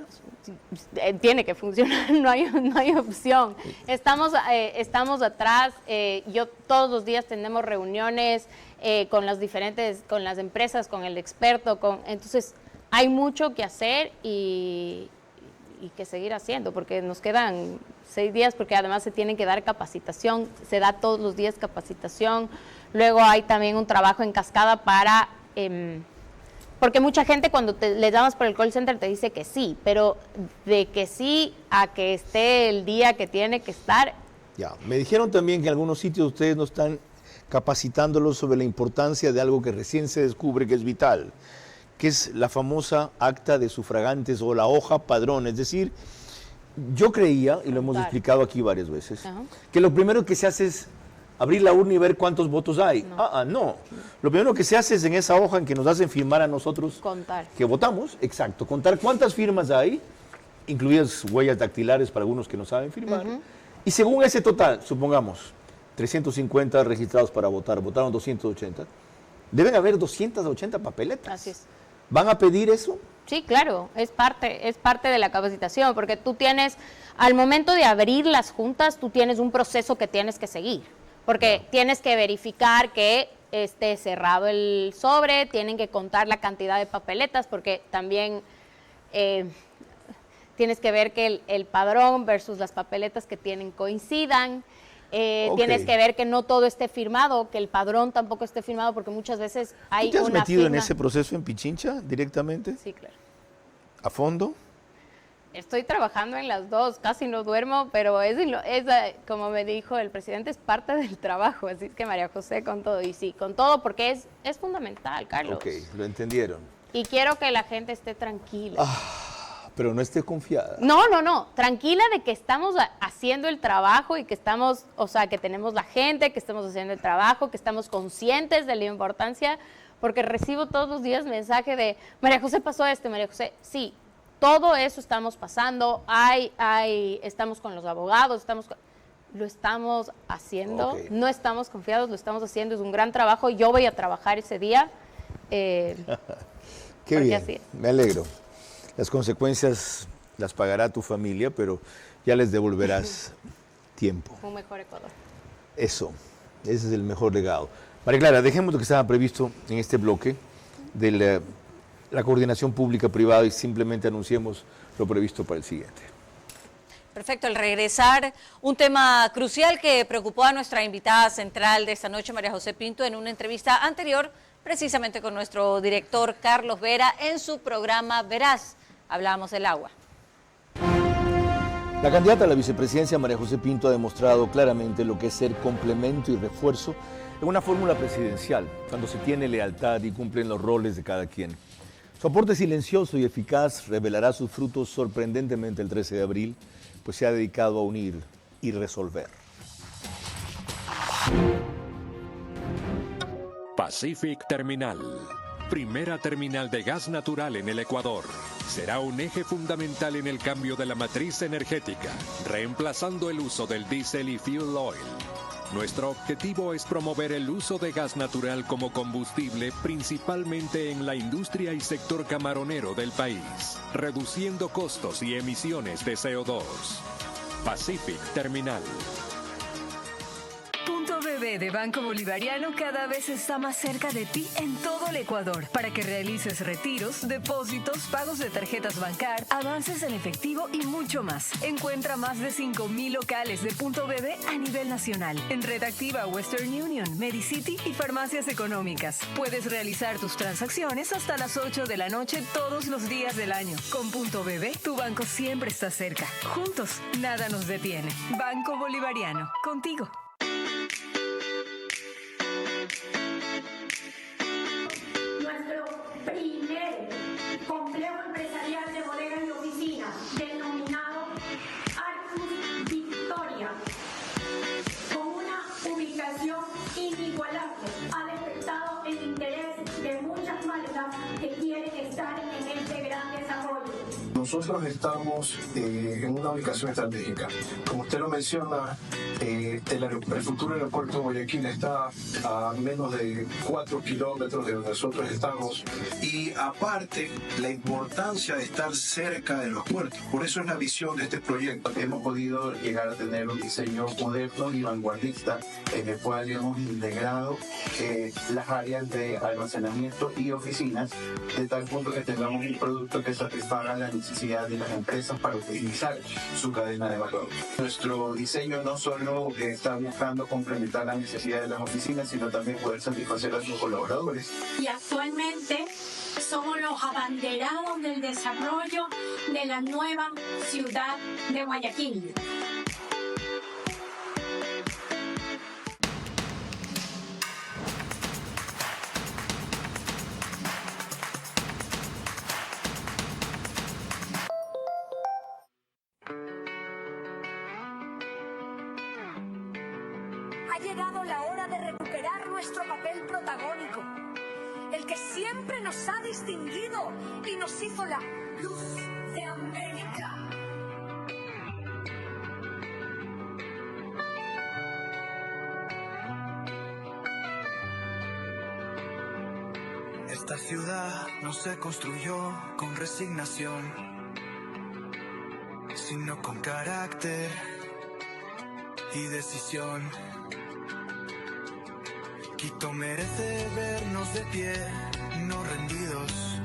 Tiene que funcionar, no hay opción. Estamos atrás, todos los días tenemos reuniones con las empresas, con el experto, entonces hay mucho que hacer y que seguir haciendo, porque nos quedan 6 días, porque además se tienen que dar capacitación, se da todos los días capacitación, luego hay también un trabajo en cascada para, porque mucha gente cuando le llamas por el call center te dice que sí, pero de que sí a que esté el día que tiene que estar. Ya, me dijeron también que en algunos sitios ustedes no están capacitándolos sobre la importancia de algo que recién se descubre que es vital, que es la famosa acta de sufragantes o la hoja padrón. Es decir, yo creía, y lo hemos explicado aquí varias veces, que lo primero que se hace es abrir la urna y ver cuántos votos hay. No. Lo primero que se hace es en esa hoja en que nos hacen firmar a nosotros contar que votamos, contar cuántas firmas hay, incluidas huellas dactilares para algunos que no saben firmar, y según ese total, supongamos, 350 registrados para votar, votaron 280, deben haber 280 papeletas. Así es. ¿Van a pedir eso? Sí, claro, es parte de la capacitación, porque tú tienes, al momento de abrir las juntas, tú tienes un proceso que tienes que seguir, porque tienes que verificar que esté cerrado el sobre, tienen que contar la cantidad de papeletas, porque también tienes que ver que el padrón versus las papeletas que tienen coincidan. Tienes que ver que no todo esté firmado, que el padrón tampoco esté firmado, porque muchas veces hay una ¿Tú te has metido en ese proceso en Pichincha directamente? Sí, claro. ¿A fondo? Estoy trabajando en las dos, casi no duermo, pero como me dijo el presidente, es parte del trabajo, así es que María José con todo, y sí, con todo, porque es fundamental, Carlos. Ok, lo entendieron. Y quiero que la gente esté tranquila. Pero no esté confiada. No, tranquila de que estamos haciendo el trabajo y que estamos, que tenemos la gente, que estamos haciendo el trabajo, que estamos conscientes de la importancia, porque recibo todos los días mensaje de, María José pasó María José, sí, todo eso estamos pasando, estamos con los abogados, lo estamos haciendo, no estamos confiados, lo estamos haciendo, es un gran trabajo, yo voy a trabajar ese día. Qué bien, me alegro. Las consecuencias las pagará tu familia, pero ya les devolverás tiempo. Un mejor Ecuador. Eso, ese es el mejor legado. María Clara, dejemos lo que estaba previsto en este bloque de la coordinación pública-privada y simplemente anunciemos lo previsto para el siguiente. Perfecto, al regresar, un tema crucial que preocupó a nuestra invitada central de esta noche, María José Pinto, en una entrevista anterior, precisamente con nuestro director Carlos Vera, en su programa Verás. Hablábamos del agua. La candidata a la vicepresidencia, María José Pinto, ha demostrado claramente lo que es ser complemento y refuerzo en una fórmula presidencial, cuando se tiene lealtad y cumplen los roles de cada quien. Su aporte silencioso y eficaz revelará sus frutos sorprendentemente el 13 de abril, pues se ha dedicado a unir y resolver. Pacific Terminal, primera terminal de gas natural en el Ecuador. Será un eje fundamental en el cambio de la matriz energética, reemplazando el uso del diésel y fuel oil. Nuestro objetivo es promover el uso de gas natural como combustible, principalmente en la industria y sector camaronero del país, reduciendo costos y emisiones de CO2. Pacific Terminal. Punto BB de Banco Bolivariano cada vez está más cerca de ti en todo el Ecuador para que realices retiros, depósitos, pagos de tarjetas Bancar, avances en efectivo y mucho más. Encuentra más de 5,000 locales de Punto BB a nivel nacional en Red Activa, Western Union, Medicity y farmacias económicas. Puedes realizar tus transacciones hasta las 8 de la noche todos los días del año. Con Punto BB, tu banco siempre está cerca. Juntos, nada nos detiene. Banco Bolivariano, contigo. Nuestro primer complejo empresarial de bodegas y oficinas, denominado Arcus Victoria, con una ubicación inigualable, ha despertado el interés de muchas marcas que quieren estar en este gran desarrollo. Nosotros estamos en una ubicación estratégica. Como usted lo menciona, el futuro aeropuerto de Guayaquil está a menos de 4 kilómetros de donde nosotros estamos. Y aparte, la importancia de estar cerca de los puertos. Por eso es la visión de este proyecto. Hemos podido llegar a tener un diseño moderno y vanguardista en el cual hemos integrado las áreas de almacenamiento y oficinas de tal punto que tengamos un producto que satisfaga la necesidad de las empresas para optimizar su cadena de valor. Nuestro diseño no solo está buscando complementar las necesidades de las oficinas, sino también poder satisfacer a sus colaboradores. Y actualmente somos los abanderados del desarrollo de la nueva ciudad de Guayaquil. Ha llegado la hora de recuperar nuestro papel protagónico, el que siempre nos ha distinguido y nos hizo la luz de América. Esta ciudad no se construyó con resignación, sino con carácter y decisión. Quito merece vernos de pie, no rendidos.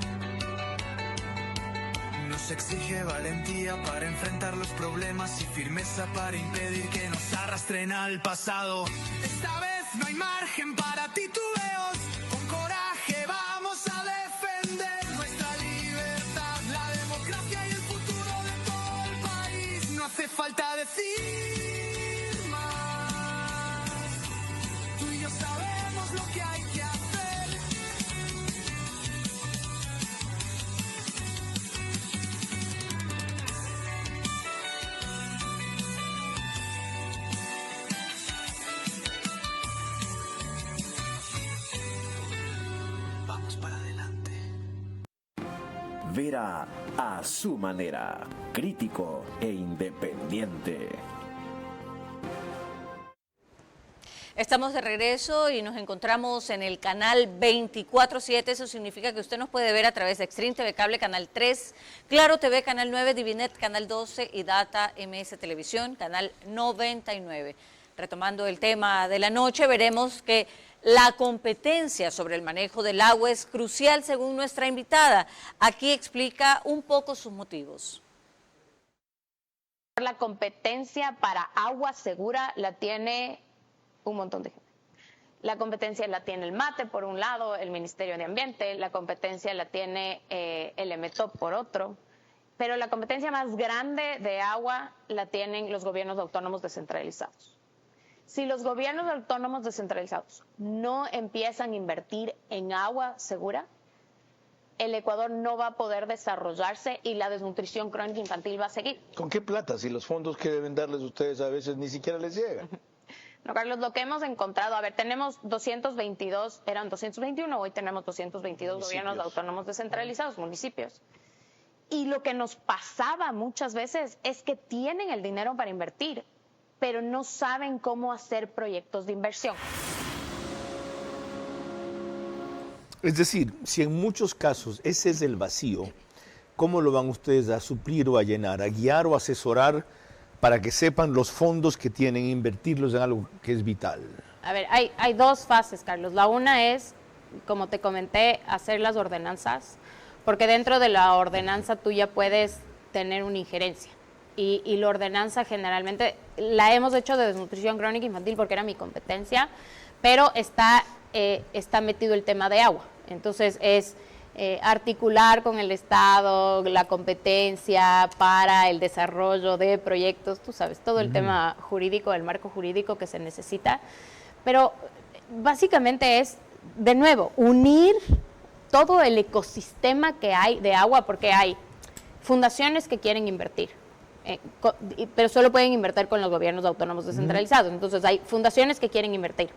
Nos exige valentía para enfrentar los problemas y firmeza para impedir que nos arrastren al pasado. Esta vez no hay margen para titubeos. Con coraje vamos a defender nuestra libertad, la democracia y el futuro de todo el país. No hace falta decir más. Tú y yo sabemos lo que hay que hacer. Vamos para adelante. Vera a su manera, crítico e independiente. Estamos de regreso y nos encontramos en el canal 24/7. Eso significa que usted nos puede ver a través de Extreme TV Cable, Canal 3, Claro TV, Canal 9, Divinet, Canal 12 y Data MS Televisión, Canal 99. Retomando el tema de la noche, veremos que la competencia sobre el manejo del agua es crucial según nuestra invitada. Aquí explica un poco sus motivos. La competencia para agua segura la tiene un montón de gente. La competencia la tiene el MATE por un lado, el Ministerio de Ambiente, la competencia la tiene el EMETOP por otro, pero la competencia más grande de agua la tienen los gobiernos autónomos descentralizados. Si los gobiernos autónomos descentralizados no empiezan a invertir en agua segura, el Ecuador no va a poder desarrollarse y la desnutrición crónica infantil va a seguir. ¿Con qué plata? Si los fondos que deben darles ustedes a veces ni siquiera les llegan. No, Carlos, lo que hemos encontrado, a ver, tenemos 222, eran 221, hoy tenemos 222 gobiernos autónomos descentralizados, municipios. Y lo que nos pasaba muchas veces es que tienen el dinero para invertir, pero no saben cómo hacer proyectos de inversión. Es decir, si en muchos casos ese es el vacío, ¿cómo lo van ustedes a suplir o a llenar, a guiar o asesorar para que sepan los fondos que tienen, invertirlos en algo que es vital? A ver, hay dos fases, Carlos. La una es, como te comenté, hacer las ordenanzas, porque dentro de la ordenanza tú ya puedes tener una injerencia. Y la ordenanza generalmente la hemos hecho de desnutrición crónica infantil porque era mi competencia, pero está metido el tema de agua. Entonces es articular con el Estado la competencia para el desarrollo de proyectos, tú sabes, todo el tema jurídico, el marco jurídico que se necesita, pero básicamente es, de nuevo, unir todo el ecosistema que hay de agua, porque hay fundaciones que quieren invertir, pero solo pueden invertir con los gobiernos autónomos descentralizados. Entonces hay fundaciones que quieren invertir,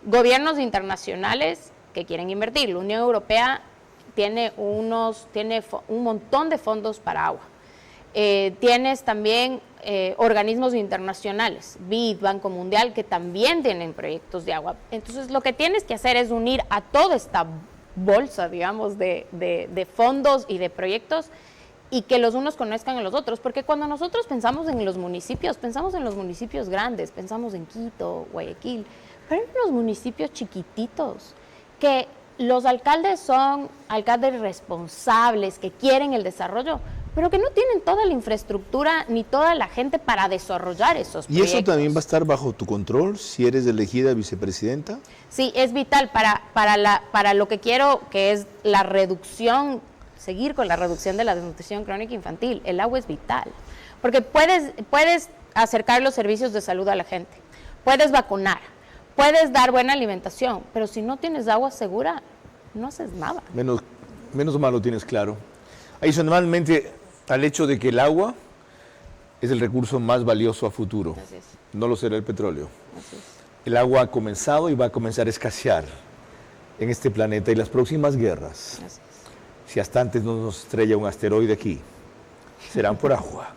gobiernos internacionales que quieren invertir. La Unión Europea tiene un montón de fondos para agua. Tienes también organismos internacionales, BID, Banco Mundial, que también tienen proyectos de agua. Entonces lo que tienes que hacer es unir a toda esta bolsa, digamos, de fondos y de proyectos, y que los unos conozcan a los otros, porque cuando nosotros pensamos en los municipios grandes, pensamos en Quito, Guayaquil, pero en los municipios chiquititos, que los alcaldes son alcaldes responsables, que quieren el desarrollo, pero que no tienen toda la infraestructura ni toda la gente para desarrollar esos proyectos. ¿Y eso también va a estar bajo tu control si eres elegida vicepresidenta? Sí, es vital para lo que quiero, que es la reducción, seguir con la reducción de la desnutrición crónica infantil. El agua es vital, porque puedes acercar los servicios de salud a la gente, puedes vacunar, puedes dar buena alimentación, pero si no tienes agua segura, no haces nada. Menos mal lo tienes claro. Adicionalmente al hecho de que el agua es el recurso más valioso a futuro, no lo será el petróleo. El agua ha comenzado y va a comenzar a escasear en este planeta, y las próximas guerras, si hasta antes no nos estrella un asteroide aquí, serán por agua.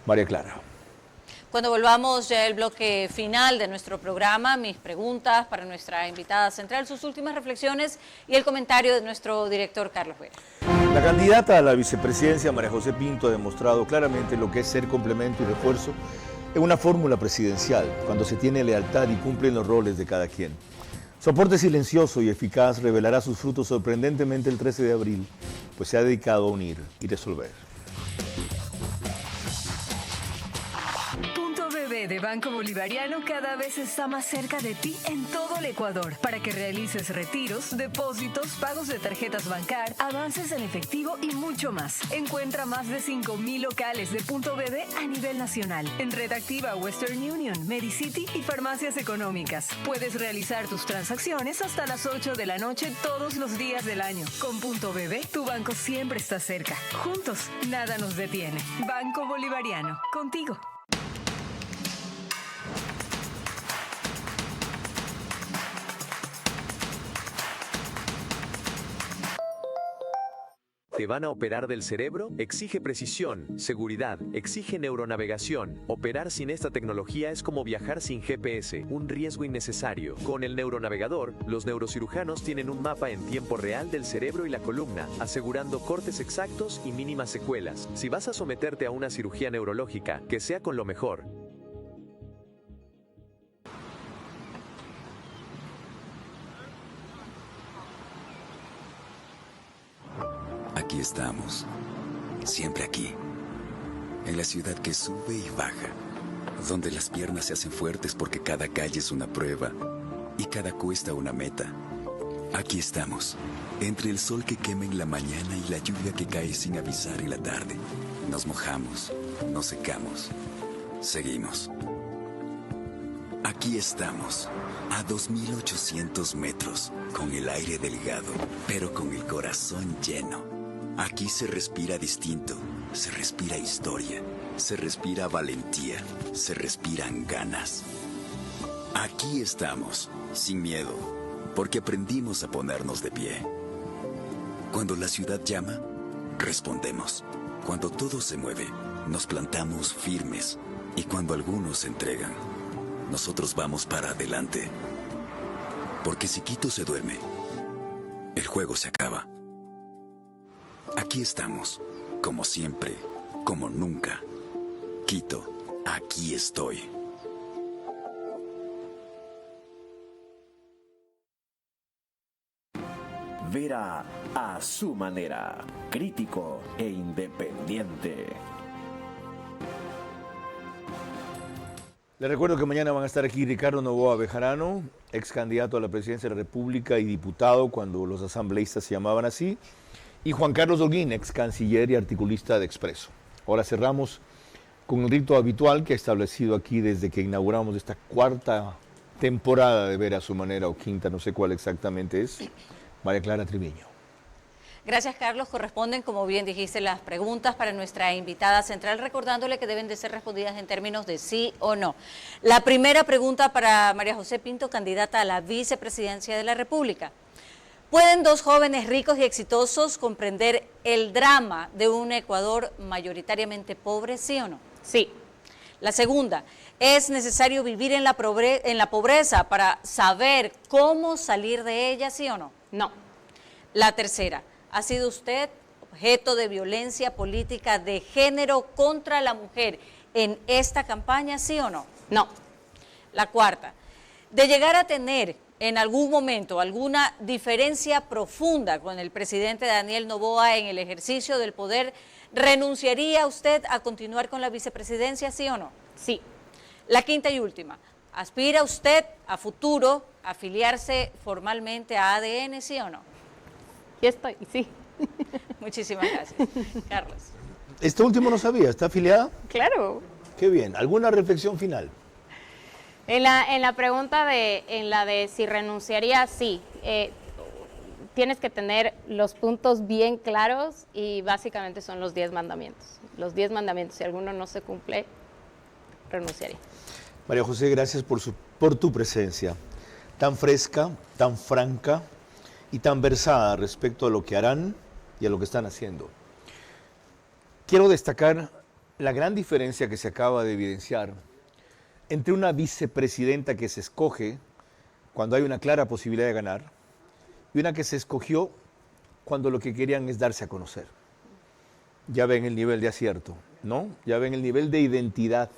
María Clara. Cuando volvamos ya al bloque final de nuestro programa, mis preguntas para nuestra invitada central, sus últimas reflexiones y el comentario de nuestro director Carlos Vera. La candidata a la vicepresidencia, María José Pinto, ha demostrado claramente lo que es ser complemento y refuerzo en una fórmula presidencial, cuando se tiene lealtad y cumplen los roles de cada quien. Su aporte silencioso y eficaz revelará sus frutos sorprendentemente el 13 de abril, pues se ha dedicado a unir y resolver. De Banco Bolivariano cada vez está más cerca de ti en todo el Ecuador para que realices retiros, depósitos, pagos de tarjetas Bancar, avances en efectivo y mucho más. Encuentra más de 5,000 locales de Punto BB a nivel nacional en Red Activa, Western Union, Medicity y farmacias económicas. Puedes realizar tus transacciones hasta las 8 de la noche todos los días del año. Con Punto BB, tu banco siempre está cerca. Juntos, nada nos detiene. Banco Bolivariano, contigo. ¿Te van a operar del cerebro? Exige precisión, seguridad, exige neuronavegación. Operar sin esta tecnología es como viajar sin GPS, un riesgo innecesario. Con el neuronavegador, los neurocirujanos tienen un mapa en tiempo real del cerebro y la columna, asegurando cortes exactos y mínimas secuelas. Si vas a someterte a una cirugía neurológica, que sea con lo mejor. Aquí estamos, siempre aquí, en la ciudad que sube y baja, donde las piernas se hacen fuertes porque cada calle es una prueba y cada cuesta una meta. Aquí estamos, entre el sol que quema en la mañana y la lluvia que cae sin avisar en la tarde. Nos mojamos, nos secamos, seguimos. Aquí estamos, a 2.800 metros, con el aire delgado, pero con el corazón lleno. Aquí se respira distinto, se respira historia, se respira valentía, se respiran ganas. Aquí estamos, sin miedo, porque aprendimos a ponernos de pie. Cuando la ciudad llama, respondemos. Cuando todo se mueve, nos plantamos firmes. Y cuando algunos se entregan, nosotros vamos para adelante. Porque si Quito se duerme, el juego se acaba. Aquí estamos, como siempre, como nunca. Quito, aquí estoy. Vera a su manera, crítico e independiente. Les recuerdo que mañana van a estar aquí Ricardo Noboa Bejarano, ex candidato a la presidencia de la República y diputado cuando los asambleístas se llamaban así, y Juan Carlos Holguín, ex canciller y articulista de Expreso. Ahora cerramos con el rito habitual que ha establecido aquí desde que inauguramos esta cuarta temporada de Vera a su manera, o quinta, no sé cuál exactamente es. María Clara Triviño. Gracias, Carlos. Corresponden, como bien dijiste, las preguntas para nuestra invitada central, recordándole que deben de ser respondidas en términos de sí o no. La primera pregunta para María José Pinto, candidata a la vicepresidencia de la República. ¿Pueden dos jóvenes ricos y exitosos comprender el drama de un Ecuador mayoritariamente pobre, sí o no? Sí. La segunda, ¿es necesario vivir en la pobreza para saber cómo salir de ella, sí o no? No. La tercera, ¿ha sido usted objeto de violencia política de género contra la mujer en esta campaña, sí o no? No. La cuarta, de llegar a tener en algún momento alguna diferencia profunda con el presidente Daniel Noboa en el ejercicio del poder, ¿renunciaría usted a continuar con la vicepresidencia, sí o no? Sí. La quinta y última, ¿aspira usted a futuro a afiliarse formalmente a ADN, sí o no? Aquí estoy, sí. Muchísimas gracias. Carlos. Este último no sabía, ¿está afiliada? Claro. Qué bien. ¿Alguna reflexión final? En la pregunta de si renunciaría, sí. Tienes que tener los puntos bien claros y básicamente son los 10 mandamientos. Los 10 mandamientos, si alguno no se cumple, renunciaría. María José, gracias por tu presencia tan fresca, tan franca y tan versada respecto a lo que harán y a lo que están haciendo. Quiero destacar la gran diferencia que se acaba de evidenciar entre una vicepresidenta que se escoge cuando hay una clara posibilidad de ganar y una que se escogió cuando lo que querían es darse a conocer. Ya ven el nivel de acierto, ¿no? Ya ven el nivel de identidad,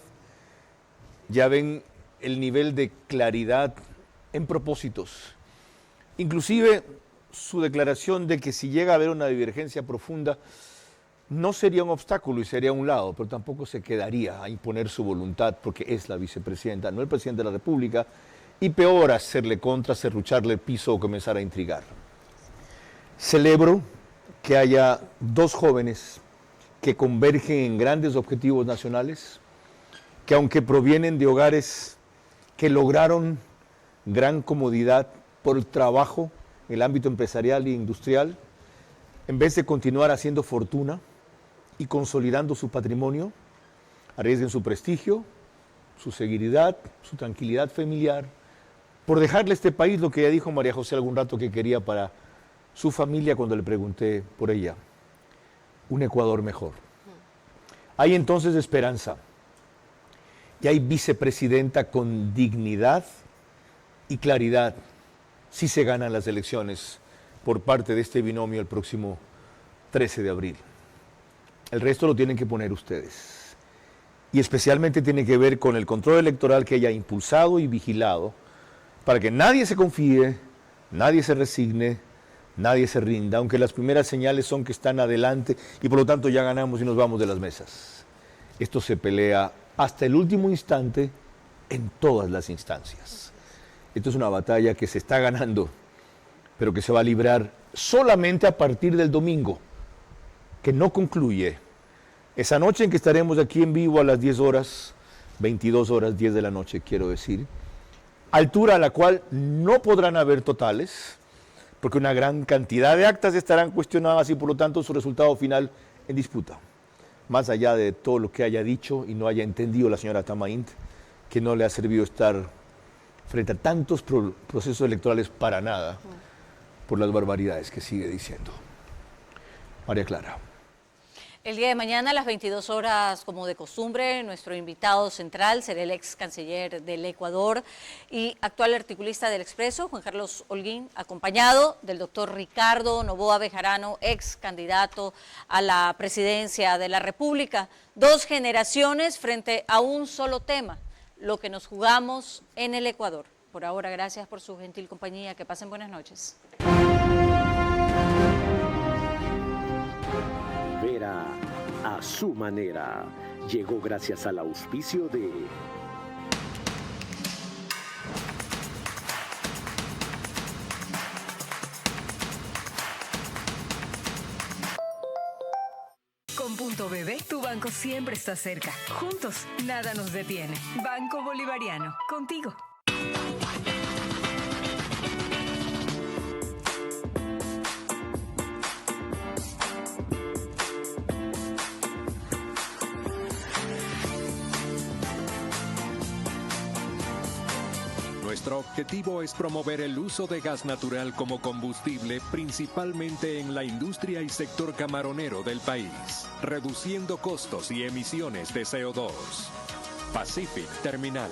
ya ven el nivel de claridad en propósitos. Inclusive su declaración de que si llega a haber una divergencia profunda, no sería un obstáculo y sería a un lado, pero tampoco se quedaría a imponer su voluntad porque es la vicepresidenta, no el presidente de la República, y peor hacerle contra, serrucharle el piso o comenzar a intrigar. Celebro que haya dos jóvenes que convergen en grandes objetivos nacionales, que aunque provienen de hogares que lograron gran comodidad por el trabajo en el ámbito empresarial e industrial, en vez de continuar haciendo fortuna y consolidando su patrimonio, arriesguen su prestigio, su seguridad, su tranquilidad familiar, por dejarle a este país lo que ya dijo María José algún rato que quería para su familia cuando le pregunté por ella, un Ecuador mejor. Hay entonces esperanza y hay vicepresidenta con dignidad y claridad si se ganan las elecciones por parte de este binomio el próximo 13 de abril. El resto lo tienen que poner ustedes. Y especialmente tiene que ver con el control electoral que haya impulsado y vigilado para que nadie se confíe, nadie se resigne, nadie se rinda, aunque las primeras señales son que están adelante y por lo tanto ya ganamos y nos vamos de las mesas. Esto se pelea hasta el último instante en todas las instancias. Esto es una batalla que se está ganando, pero que se va a librar solamente a partir del domingo, que no concluye. Esa noche en que estaremos aquí en vivo a las 10 horas, 22 horas, 10 de la noche, quiero decir, altura a la cual no podrán haber totales, porque una gran cantidad de actas estarán cuestionadas y por lo tanto su resultado final en disputa. Más allá de todo lo que haya dicho y no haya entendido la señora Tamaint, que no le ha servido estar frente a tantos procesos electorales para nada, por las barbaridades que sigue diciendo. María Clara. El día de mañana a las 22 horas, como de costumbre, nuestro invitado central será el ex canciller del Ecuador y actual articulista del Expreso, Juan Carlos Holguín, acompañado del doctor Ricardo Noboa Bejarano, ex candidato a la presidencia de la República. 2 generaciones frente a un solo tema, lo que nos jugamos en el Ecuador. Por ahora, gracias por su gentil compañía. Que pasen buenas noches. Vera a su manera llegó gracias al auspicio de Con Punto BB, tu banco siempre está cerca. Juntos, nada nos detiene. Banco Bolivariano, contigo. Nuestro objetivo es promover el uso de gas natural como combustible, principalmente en la industria y sector camaronero del país, reduciendo costos y emisiones de CO2. Pacific Terminal.